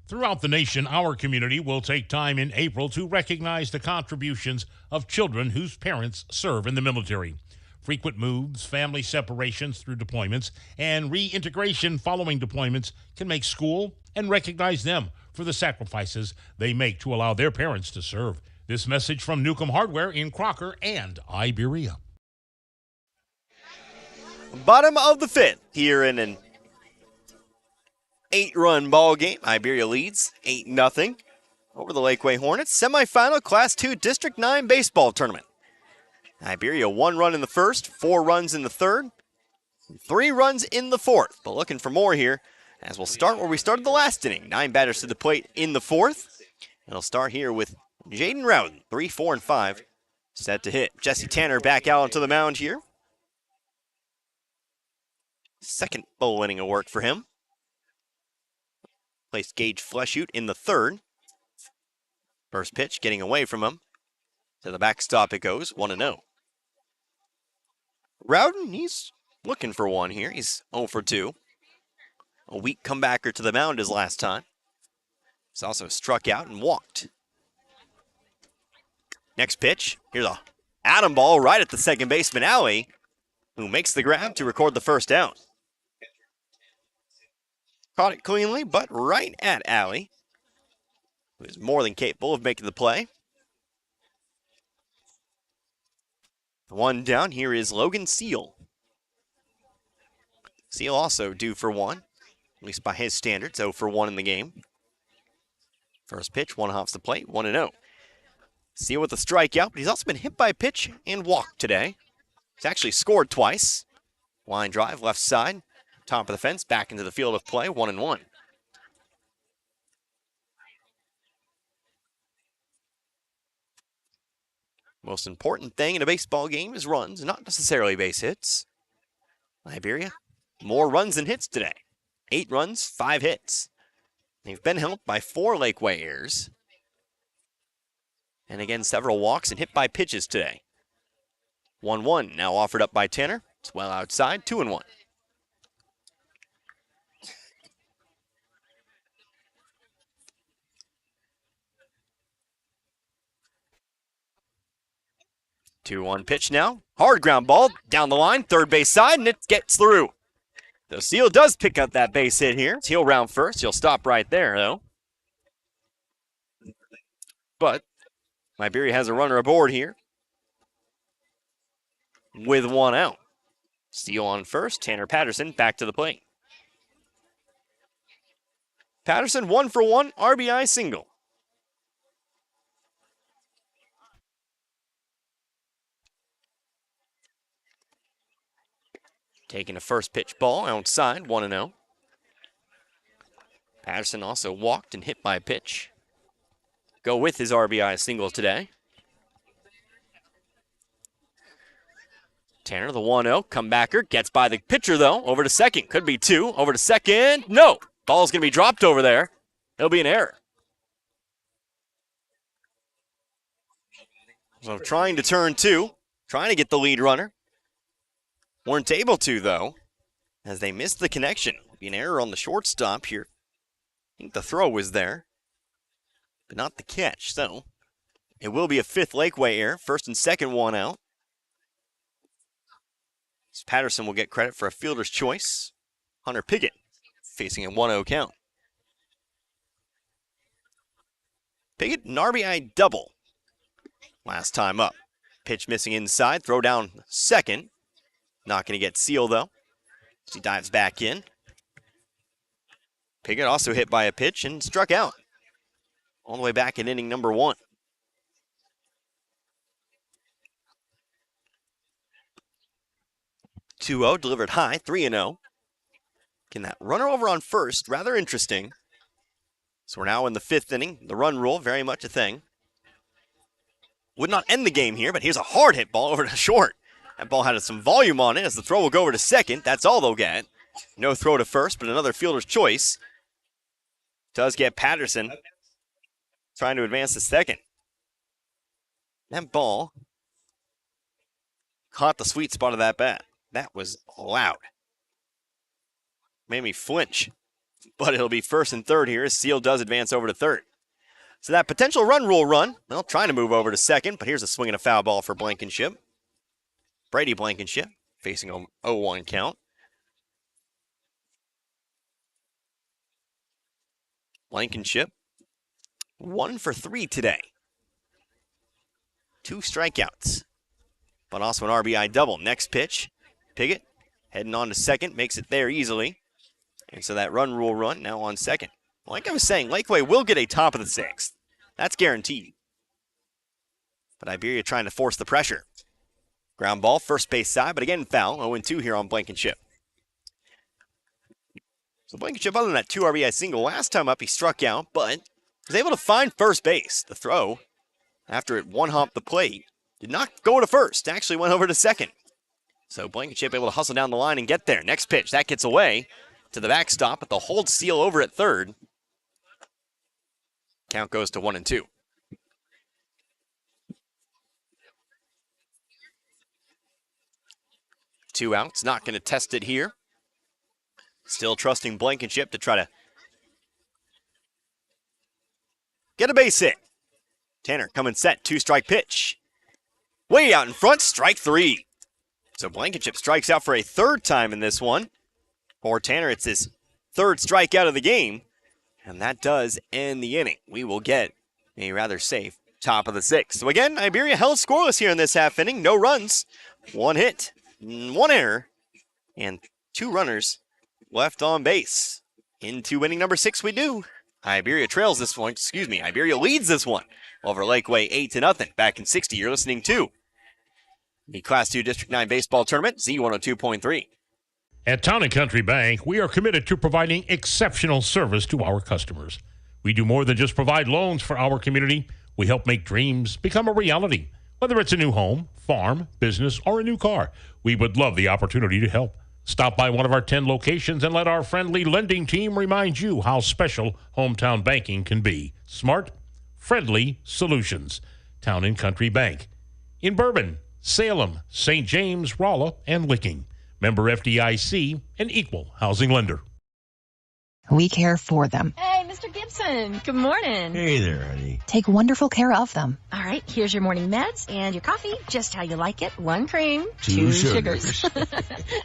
Throughout the nation, our community will take time in April to recognize the contributions of children whose parents serve in the military. Frequent moves, family separations through deployments, and reintegration following deployments can make school and recognize them for the sacrifices they make to allow their parents to serve. This message from Newcomb Hardware in Crocker and Iberia. Bottom of the 5th here in an 8-run ball game. Iberia leads 8-0 over the Laquey Hornets. Semifinal Class 2 District 9 baseball tournament. Iberia 1 run in the first, 4 runs in the third, 3 runs in the fourth. But looking for more here as we'll start where we started the last inning. 9 batters to the plate in the 4th. And it'll start here with Jaden Rowden, 3, 4, and 5 set to hit. Jesse Tanner back out onto the mound here. Second full inning of work for him. Placed Gage Fleshoot in the 3rd. First pitch getting away from him. To the backstop it goes, 1-0. Rowden, he's looking for one here. He's 0 for 2. A weak comebacker to the mound his last time. He's also struck out and walked. Next pitch, here's a atom ball right at the second baseman, Alley, who makes the grab to record the first out. Caught it cleanly, but right at Alley, who is more than capable of making the play. The one down here is Logan Seal. Seal also due for one, at least by his standards, 0 for 1 in the game. First pitch, 1 hops the plate, 1-0. Seal with a strikeout, but he's also been hit by a pitch and walked today. He's actually scored twice. Line drive, left side, top of the fence, back into the field of play, 1-1. Most important thing in a baseball game is runs, not necessarily base hits. Iberia, more runs than hits today. 8 runs, 5 hits. They've been helped by 4 Laquey errors. And again, several walks and hit by pitches today. 1-1 now offered up by Tanner. It's well outside, 2-1. Two-one pitch now. Hard ground ball down the line, third base side, and it gets through. The Seal does pick up that base hit here. He'll round first. He'll stop right there, though. But Iberia has a runner aboard here with 1 out. Seal on first. Tanner Patterson back to the plate. Patterson 1 for 1, RBI single. Taking a first pitch ball outside, 1-0. Patterson also walked and hit by a pitch. Go with his RBI single today. Tanner, the 1-0, comebacker, gets by the pitcher though, over to second, could be 2, over to second, no! Ball's gonna be dropped over there. It'll be an error. So trying to turn 2, trying to get the lead runner. Weren't able to though, as they missed the connection. It'll be an error on the shortstop here. I think the throw was there, but not the catch, so it will be a 5th Laquey error, first and second, 1 out. Patterson will get credit for a fielder's choice. Hunter Piggott facing a 1-0 count. Piggott, an RBI double last time up. Pitch missing inside, throw down second. Not going to get Seal though, as he dives back in. Piggott also hit by a pitch and struck out. All the way back in inning number 1. 2-0 delivered high, 3-0. Can that runner over on first, rather interesting. So we're now in the 5th inning. The run rule, very much a thing. Would not end the game here, but here's a hard hit ball over to short. That ball had some volume on it as the throw will go over to second. That's all they'll get. No throw to first, but another fielder's choice. Does get Patterson trying to advance to second. That ball caught the sweet spot of that bat. That was loud. Made me flinch. But it'll be first and third here as Seal does advance over to third. So that potential run rule run, well, trying to move over to second, but here's a swing and a foul ball for Blankenship. Brady Blankenship facing a 0-1 count. Blankenship, 1 for 3 today. 2 strikeouts, but also an RBI double. Next pitch, Piggott heading on to second, makes it there easily. And so that run rule run now on second. Like I was saying, Laquey will get a top of the 6th. That's guaranteed. But Iberia trying to force the pressure. Ground ball, first base side, but again foul. 0-2 here on Blankenship. So Blankenship, other than that 2 RBI single last time up, he struck out, but was able to find first base. The throw, after it one-hopped the plate, did not go to first. Actually went over to second. So Blankenship able to hustle down the line and get there. Next pitch, that gets away to the backstop, but they'll hold Seal over at third. Count goes to 1-2. Two outs, not going to test it here. Still trusting Blankenship to try to get a base hit. Tanner coming set, 2-strike pitch. Way out in front, strike 3. So Blankenship strikes out for a 3rd time in this one. For Tanner, it's his 3rd strikeout of the game. And that does end the inning. We will get a rather safe top of the 6th. So again, Iberia held scoreless here in this half inning. No runs, 1 hit, 1 error, and 2 runners left on base. Into inning number 6 we do. Iberia trails this one, Iberia leads this one over Laquey 8-0. Back in 60, you're listening to the Class 2 District 9 Baseball Tournament, Z102.3. At Town & Country Bank, we are committed to providing exceptional service to our customers. We do more than just provide loans for our community. We help make dreams become a reality. Whether it's a new home, farm, business, or a new car, we would love the opportunity to help. Stop by one of our 10 locations and let our friendly lending team remind you how special hometown banking can be. Smart, friendly solutions. Town and Country Bank. In Bourbon, Salem, St. James, Rolla, and Licking. Member FDIC, an equal housing lender. We care for them. Hey, Mr. Gibson. Good morning. Hey there, honey. Take wonderful care of them. All right, here's your morning meds and your coffee, just how you like it. 1 cream, 2 sugars.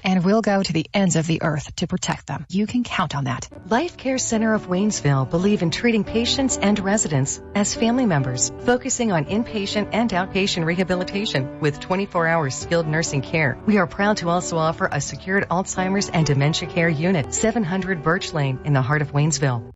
And we'll go to the ends of the earth to protect them. You can count on that. Life Care Center of Waynesville believe in treating patients and residents as family members, focusing on inpatient and outpatient rehabilitation with 24-hour skilled nursing care. We are proud to also offer a secured Alzheimer's and dementia care unit, 700 Birch Lane in the heart of Waynesville.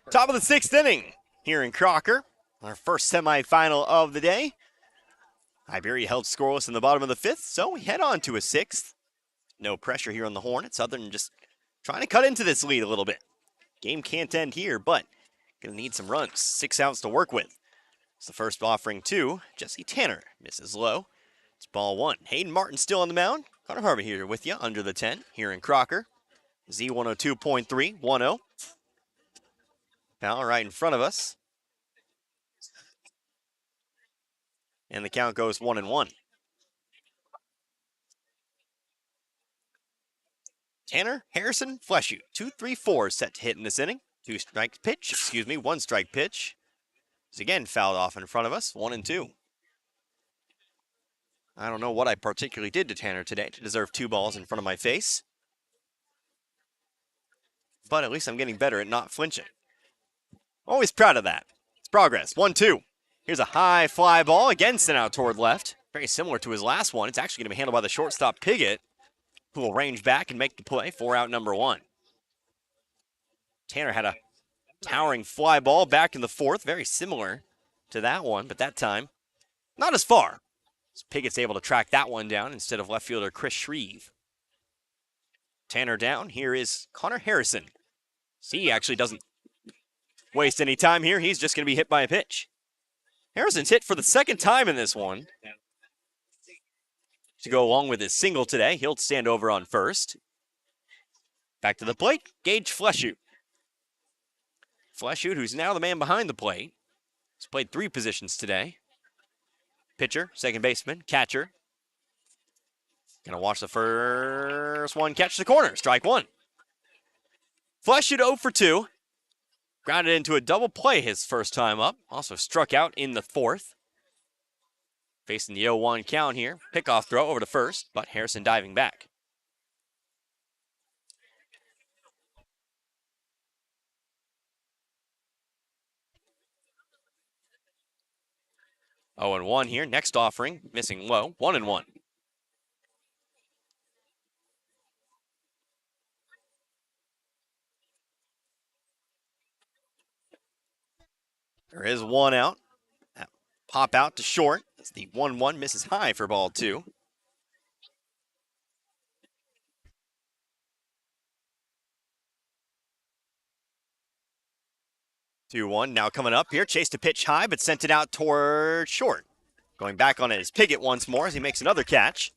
Top of the 6th inning here in Crocker. Our first semifinal of the day. Iberia held scoreless in the bottom of the 5th, so we head on to a 6th. No pressure here on the Hornets, other than just trying to cut into this lead a little bit. Game can't end here, but going to need some runs. 6 outs to work with. It's the first offering to Jesse Tanner. Misses low. It's ball 1. Hayden Martin still on the mound. Connor Harvey here with you under the 10 here in Crocker. Z102.3, 1-0. Foul right in front of us. And the count goes 1-1. Tanner, Harrison, Fleshu. 2-3-4 set to hit in this inning. 1 strike pitch. Is again fouled off in front of us. 1-2. I don't know what I particularly did to Tanner today to deserve 2 balls in front of my face. But at least I'm getting better at not flinching. Always proud of that. It's progress. 1-2. Here's a high fly ball. Again sent out toward left. Very similar to his last one. It's actually going to be handled by the shortstop Piggott, who will range back and make the play. 4 out number 1. Tanner had a towering fly ball back in the 4th. Very similar to that one, but that time not as far. So Piggott's able to track that one down instead of left fielder Chris Shreve. Tanner down. Here is Connor Harrison. See, he actually doesn't waste any time here. He's just going to be hit by a pitch. Harrison's hit for the 2nd time in this one. To go along with his single today, he'll stand over on first. Back to the plate, Gage Fleshu. Fleshu, who's now the man behind the plate. He's played 3 positions today. Pitcher, second baseman, catcher. Gonna watch the first one catch the corner. Strike 1. Fleshu 0 for 2. Grounded into a double play his first time up. Also struck out in the 4th. Facing the 0-1 count here. Pickoff throw over to first, but Harrison diving back. Oh, and 1 here. Next offering, missing low. 1-1. There is 1 out. That pop out to short. As the 1-1 misses high for ball 2. Two one now coming up here. Chased a pitch high, but sent it out toward short. Going back on it is Piggott once more as he makes another catch.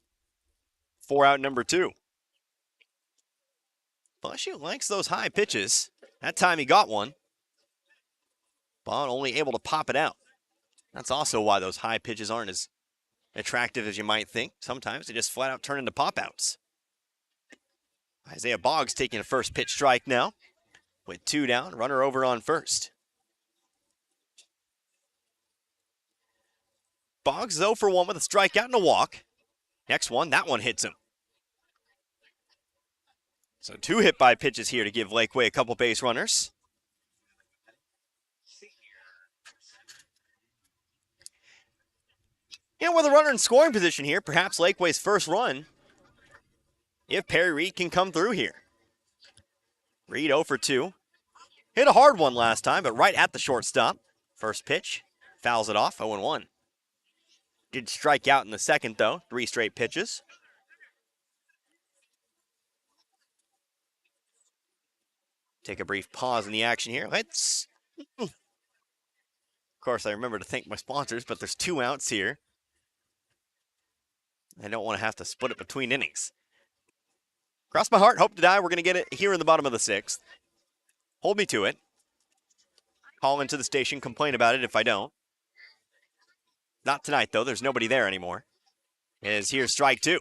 4 out number 2. Fleshu likes those high pitches. That time he got one. But only able to pop it out. That's also why those high pitches aren't as attractive as you might think. Sometimes they just flat out turn into pop outs. Isaiah Boggs taking a first pitch strike now. With 2 down, runner over on first. Boggs 0 for 1 with a strikeout and a walk. Next one, that one hits him. So 2 hit by pitches here to give Laquey a couple base runners. And with a runner in scoring position here, perhaps Laquey's first run, if Perry Reed can come through here. Reed 0 for 2. Hit a hard one last time, but right at the shortstop. First pitch, fouls it off, 0-1. Did strike out in the 2nd, though. 3 straight pitches. Take a brief pause in the action here. Of course, I remember to thank my sponsors, but there's 2 outs here. I don't want to have to split it between innings. Cross my heart, hope to die. We're going to get it here in the bottom of the 6th. Hold me to it. Call into the station, complain about it if I don't. Not tonight, though. There's nobody there anymore. Here's strike 2.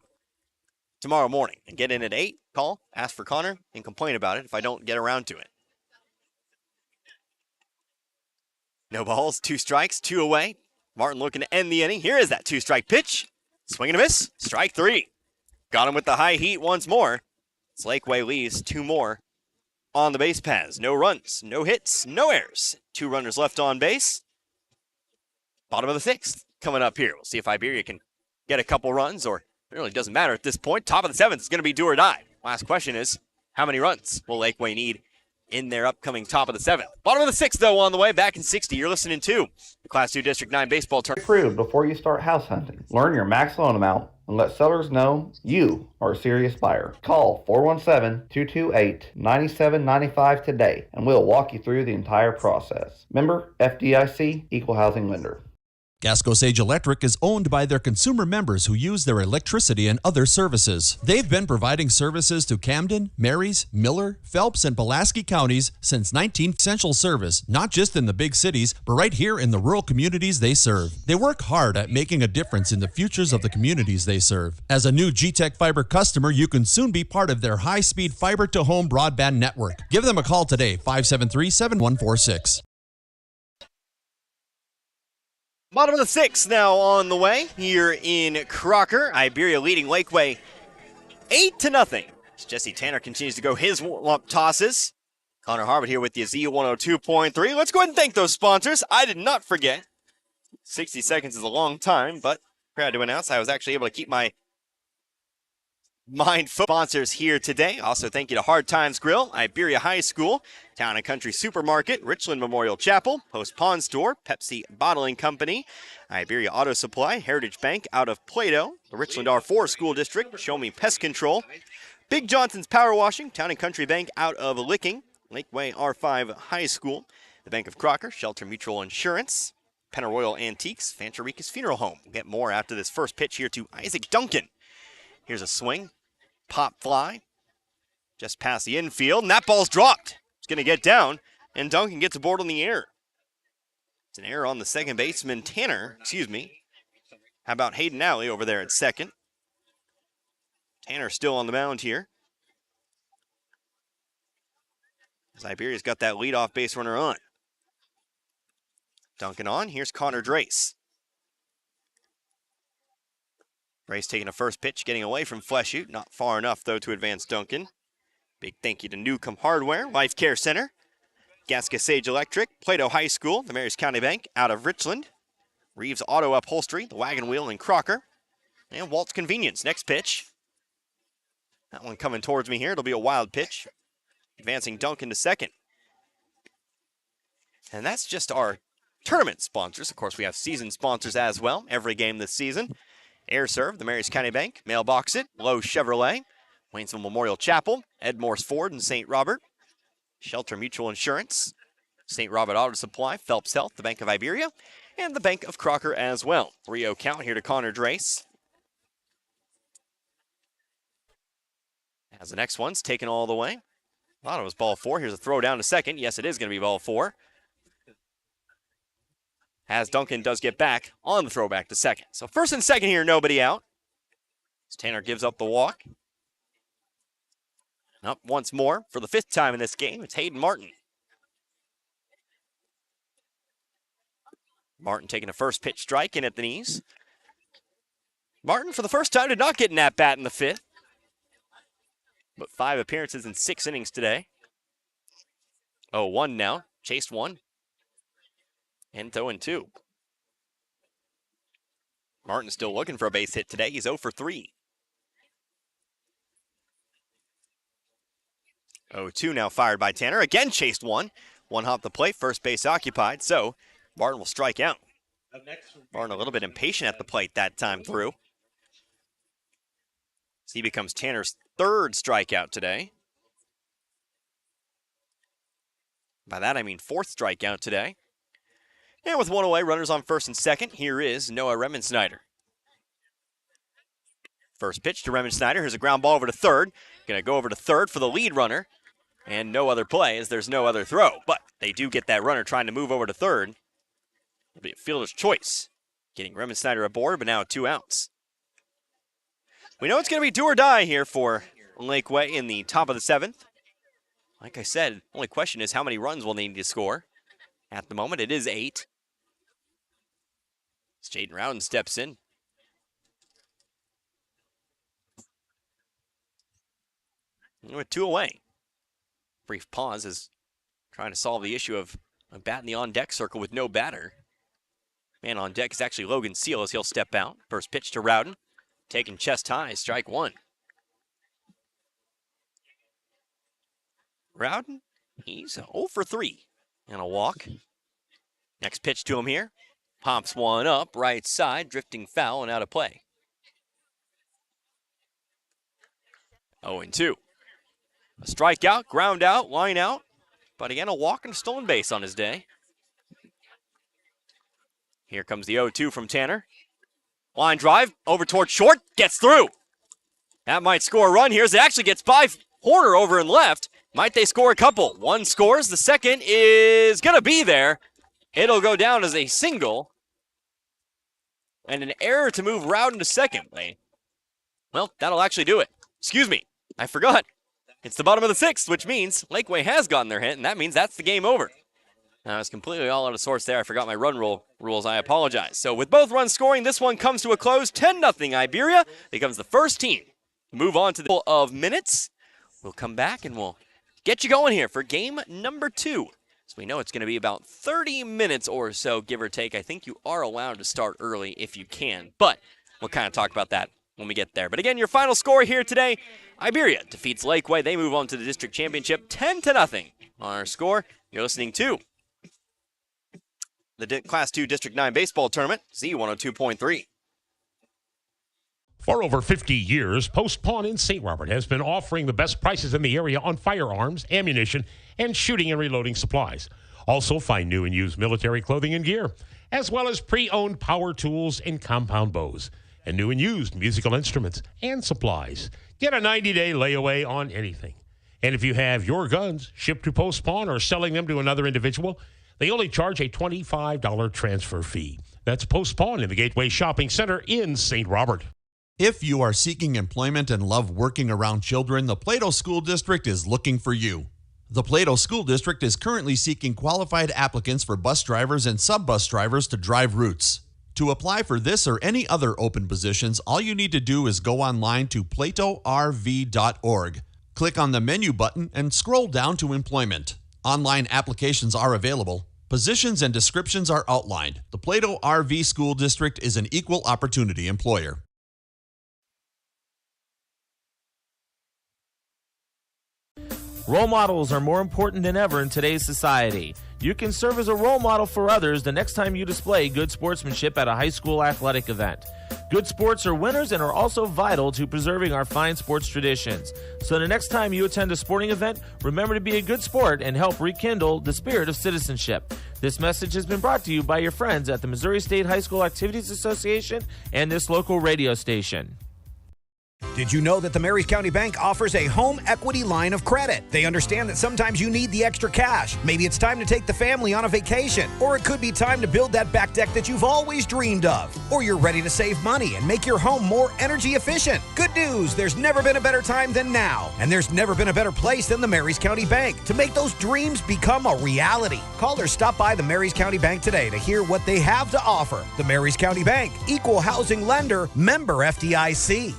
Tomorrow morning. And get in at 8, call, ask for Connor, and complain about it if I don't get around to it. No balls, 2 strikes, 2 away. Martin looking to end the inning. Here is that 2-strike pitch. Swing and a miss. Strike 3. Got him with the high heat once more. It's Laquey leaves 2 more on the base paths. No runs, no hits, no errors. 2 runners left on base. Bottom of the 6th coming up here. We'll see if Iberia can get a couple runs, or it really doesn't matter at this point. Top of the 7th is going to be do or die. Last question is, how many runs will Laquey need in their upcoming top of the 7th? Bottom of the 6th, though, on the way. Back in 60. You're listening to the Class 2 District 9 baseball tournament. Approved before you start house hunting. Learn your max loan amount and let sellers know you are a serious buyer. Call 417-228-9795 today, and we'll walk you through the entire process. Member FDIC, Equal Housing Lender. Gasco Sage Electric is owned by their consumer members who use their electricity and other services. They've been providing services to Camden, Marys, Miller, Phelps, and Pulaski counties since 19th Essential Service, not just in the big cities, but right here in the rural communities they serve. They work hard at making a difference in the futures of the communities they serve. As a new G-Tech Fiber customer, you can soon be part of their high-speed fiber-to-home broadband network. Give them a call today, 573-7146. Bottom of the 6th now on the way here in Crocker. Iberia leading Laquey 8-0. As Jesse Tanner continues to go his warm-up tosses. Connor Harwood here with you, Z102.3. Let's go ahead and thank those sponsors. I did not forget. 60 seconds is a long time, but proud to announce I was actually able to keep my mind sponsors here today. Also, thank you to Hard Times Grill, Iberia High School, Town and Country Supermarket, Richland Memorial Chapel, Post Pond Store, Pepsi Bottling Company, Iberia Auto Supply, Heritage Bank out of Plato, the Richland R4 School District, Show Me Pest Control, Big Johnson's Power Washing, Town and Country Bank out of Laquey, Laquey R5 High School, the Bank of Crocker, Shelter Mutual Insurance, Pennaroyal Antiques, Fancherikas Funeral Home. We'll get more after this first pitch here to Isaac Duncan. Here's a swing. Pop fly, just past the infield, and that ball's dropped. It's going to get down, and Duncan gets aboard on the air. It's an error on the second baseman, How about Hayden Alley over there at second? Tanner still on the mound here. As Iberia's got that leadoff base runner on. Duncan on, here's Connor Drace. Drace taking a first pitch, getting away from Fleshoot. Not far enough, though, to advance Duncan. Big thank you to Newcomb Hardware, Life Care Center, Gasca Sage Electric, Plato High School, the Marys County Bank out of Richland, Reeves Auto Upholstery, the Wagon Wheel in Crocker, and Walt's Convenience. Next pitch. That one coming towards me here. It'll be a wild pitch. Advancing Duncan to second. And that's just our tournament sponsors. Of course, we have season sponsors as well, every game this season. Air Serve, the Marys County Bank, Mailbox It, Lowe's Chevrolet, Waynesville Memorial Chapel, Ed Morse Ford in St. Robert, Shelter Mutual Insurance, St. Robert Auto Supply, Phelps Health, the Bank of Iberia, and the Bank of Crocker as well. 3-0 count here to Connor Drace. As the next one's taken all the way. I thought it was ball 4. Here's a throw down to second. Yes, it is going to be ball 4. As Duncan does get back on the throwback to second. So first and second here, nobody out. As Tanner gives up the walk. Up once more for the 5th time in this game. It's Hayden Martin. Martin taking a first pitch strike in at the knees. Martin, for the first time, did not get an at-bat in the 5th. But 5 appearances in 6 innings today. 0-1 now. Chased 1. And 0-2. Martin still looking for a base hit today. He's 0 for 3. 0-2 now fired by Tanner. Again chased 1. 1 hop the plate. First base occupied. So Martin will strike out. Martin a little bit impatient at the plate that time through. So he becomes Tanner's 3rd strikeout today. By that I mean 4th strikeout today. And with 1 away, runners on first and second, here is Noah Remensnyder. First pitch to Remensnyder. Here's a ground ball over to third. Going to go over to third for the lead runner. And no other play as there's no other throw. But they do get that runner trying to move over to third. It'll be a fielder's choice. Getting Remensnyder aboard, but now 2 outs. We know it's going to be do or die here for Laquey in the top of the 7th. Like I said, only question is how many runs will they need to score. At the moment, it is 8. As Jaden Rowden steps in. And with 2 away. Brief pause as trying to solve the issue of a bat in the on-deck circle with no batter. Man on deck is actually Logan Seal as he'll step out. First pitch to Rowden. Taking chest high, strike 1. Rowden, he's 0 for 3 and a walk. Next pitch to him here. Pops one up, right side, drifting foul and out of play. 0-2. A strikeout, ground out, line out, but again a walk and a stolen base on his day. Here comes the 0-2 from Tanner. Line drive, over towards short, gets through. That might score a run here as it actually gets by Horner over and left. Might they score a couple? One scores, the second is going to be there. It'll go down as a single. And an error to move Rowden to second. Well, that'll actually do it. Excuse me, I forgot. It's the bottom of the 6th, which means Laquey has gotten their hit, and that means that's the game over. I was completely all out of sorts there. I forgot my run rules. I apologize. So with both runs scoring, this one comes to a close. 10-0 Iberia becomes the first team to move on to the of minutes. We'll come back and we'll get you going here for game number 2. So we know it's going to be about 30 minutes or so, give or take. I think you are allowed to start early if you can, but we'll kind of talk about that when we get there. But again, your final score here today, Iberia defeats Laquey. They move on to the district championship 10-0 on our score. You're listening to the Class 2 District 9 Baseball Tournament, Z102.3. For over 50 years, Post Pawn in St. Robert has been offering the best prices in the area on firearms, ammunition, and shooting and reloading supplies. Also find new and used military clothing and gear, as well as pre-owned power tools and compound bows, and new and used musical instruments and supplies. Get a 90-day layaway on anything. And if you have your guns shipped to Post Pawn or selling them to another individual, they only charge a $25 transfer fee. That's Post Pawn in the Gateway Shopping Center in St. Robert. If you are seeking employment and love working around children, the Plato School District is looking for you. The Plato School District is currently seeking qualified applicants for bus drivers and sub-bus drivers to drive routes. To apply for this or any other open positions, all you need to do is go online to platorv.org. Click on the menu button and scroll down to employment. Online applications are available. Positions and descriptions are outlined. The Plato RV School District is an equal opportunity employer. Role models are more important than ever in today's society. You can serve as a role model for others the next time you display good sportsmanship at a high school athletic event. Good sports are winners and are also vital to preserving our fine sports traditions. So the next time you attend a sporting event, remember to be a good sport and help rekindle the spirit of citizenship. This message has been brought to you by your friends at the Missouri State High School Activities Association and this local radio station. Did you know that the Marys County Bank offers a home equity line of credit? They understand that sometimes you need the extra cash. Maybe it's time to take the family on a vacation, or it could be time to build that back deck that you've always dreamed of, or you're ready to save money and make your home more energy efficient. Good news, there's never been a better time than now, and there's never been a better place than the Marys County Bank to make those dreams become a reality. Call or stop by the Marys County Bank today to hear what they have to offer. The Marys County Bank, equal housing lender, member FDIC.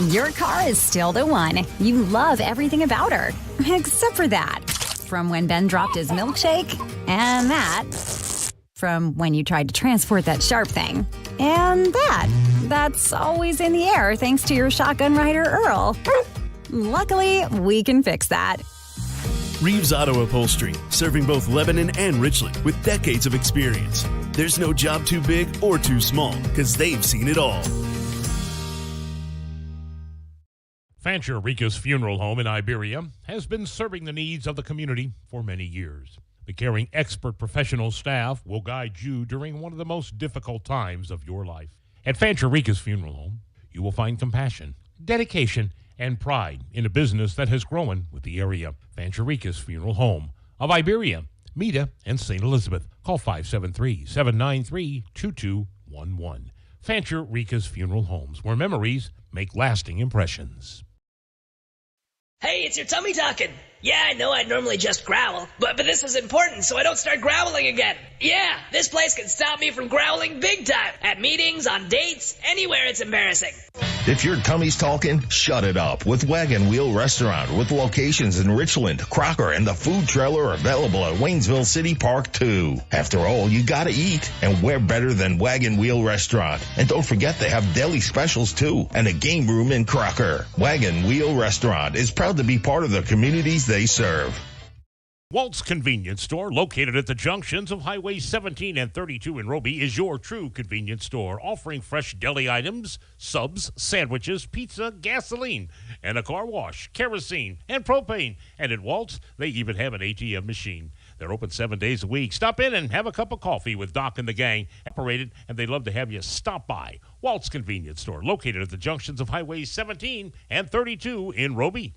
Your car is still the one. You love everything about her, except for that. From when Ben dropped his milkshake, and that. From when you tried to transport that sharp thing, and that. That's always in the air thanks to your shotgun rider, Earl. Luckily, we can fix that. Reeves Auto Upholstery, serving both Lebanon and Richland with decades of experience. There's no job too big or too small, because they've seen it all. Fancher Rica's Funeral Home in Iberia has been serving the needs of the community for many years. The caring expert professional staff will guide you during one of the most difficult times of your life. At Fancher Rica's Funeral Home, you will find compassion, dedication, and pride in a business that has grown with the area. Fancher Rica's Funeral Home of Iberia, Meda, and St. Elizabeth. Call 573-793-2211. Fancher Rica's Funeral Homes, where memories make lasting impressions. Hey, it's your tummy talking. Yeah, I know I normally just growl, but this is important so I don't start growling again. Yeah, this place can stop me from growling big time. At meetings, on dates, anywhere it's embarrassing. If your tummy's talking, shut it up with Wagon Wheel Restaurant with locations in Richland, Crocker, and the food trailer available at Waynesville City Park too. After all, you gotta eat, and where better than Wagon Wheel Restaurant? And don't forget they have deli specials too, and a game room in Crocker. Wagon Wheel Restaurant is proud to be part of the communities they serve. Walt's Convenience Store, located at the junctions of Highway 17 and 32 in Roby, is your true convenience store, offering fresh deli items, subs, sandwiches, pizza, gasoline, and a car wash, kerosene, and propane. And at Walt's, they even have an ATM machine. They're open 7 days a week. Stop in and have a cup of coffee with Doc and the gang. Operated, and they'd love to have you stop by. Walt's Convenience Store, located at the junctions of Highway 17 and 32 in Roby.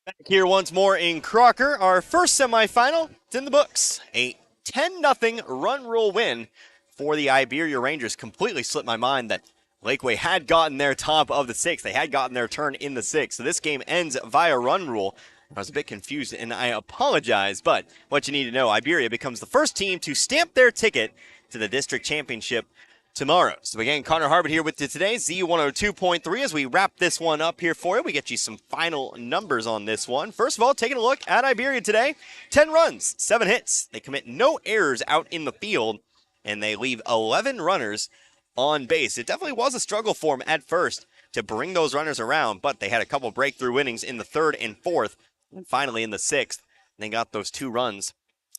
Back here once more in Crocker. Our first semifinal, it's in the books. A 10-0 run rule win for the Iberia Rangers. Completely slipped my mind that Laquey had gotten their top of the sixth. They had gotten their turn in the sixth. So this game ends via run rule. I was a bit confused, and I apologize. But what you need to know, Iberia becomes the first team to stamp their ticket to the district championship tomorrow. So again, Connor Harbert here with you today, Z102.3. As we wrap this one up here for you, we get you some final numbers on this one. First of all, taking a look at Iberia today, 10 runs, 7 hits. They commit no errors out in the field, and they leave 11 runners on base. It definitely was a struggle for them at first to bring those runners around, but they had a couple breakthrough innings in the third and fourth, and finally in the sixth, they got those 2 runs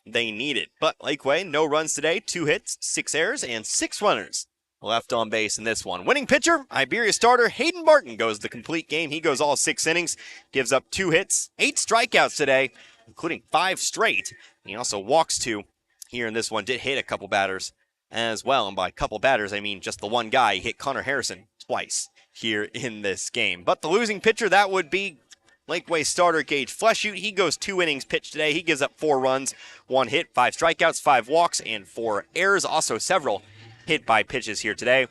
they needed. But Laquey, no runs today, 2 hits, 6 errors, and 6 runners left on base in this one. Winning pitcher, Iberia starter Hayden Martin goes the complete game. He goes all 6 innings, gives up 2 hits, 8 strikeouts today, including 5 straight. He also walks 2 here in this one, did hit a couple batters as well. And by couple batters, I mean just the one guy. He hit Connor Harrison twice here in this game. But the losing pitcher, that would be Laquey starter Gage Fleshoot. He goes 2 innings pitched today. He gives up 4 runs, 1 hit, 5 strikeouts, 5 walks, and 4 errors. Also several hit by pitches here today.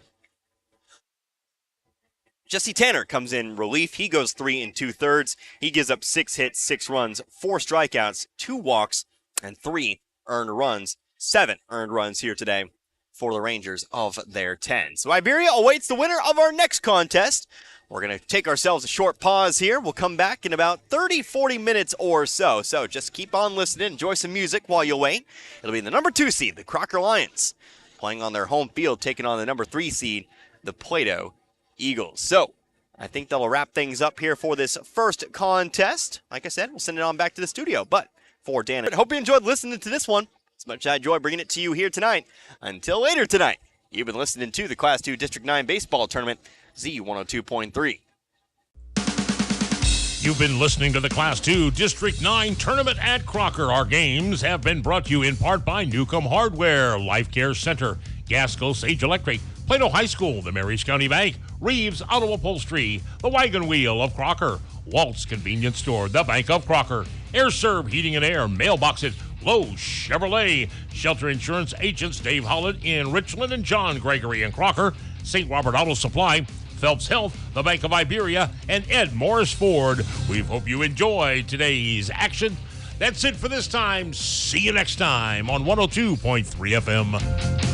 Jesse Tanner comes in relief. He goes 3 2/3. He gives up 6 hits, 6 runs, 4 strikeouts, 2 walks, and 3 earned runs. 7 earned runs here today for the Rangers of their 10. So Iberia awaits the winner of our next contest. We're going to take ourselves a short pause here. We'll come back in about 30-40 minutes or so. So just keep on listening. Enjoy some music while you wait. It'll be the number 2 seed, the Crocker Lions, playing on their home field, taking on the number 3 seed, the Plato Eagles. So I think that'll wrap things up here for this first contest. Like I said, we'll send it on back to the studio. But for Dan, I hope you enjoyed listening to this one as much as I enjoy bringing it to you here tonight. Until later tonight, you've been listening to the Class 2 District 9 Baseball Tournament, Z102.3. You've been listening to the Class 2 District 9 Tournament at Crocker. Our games have been brought to you in part by Newcomb Hardware, Life Care Center, Gasco Sage Electric, Plato High School, the Marys County Bank, Reeves Auto Upholstery, the Wagon Wheel of Crocker, Walt's Convenience Store, the Bank of Crocker, Air Serv Heating and Air, Mailboxes, Lowe's Chevrolet, Shelter Insurance Agents Dave Holland in Richland and John Gregory in Crocker, St. Robert Auto Supply, Phelps Health, the Bank of Iberia, and Ed Morris Ford. We hope you enjoyed today's action. That's it for this time. See you next time on 102.3 FM.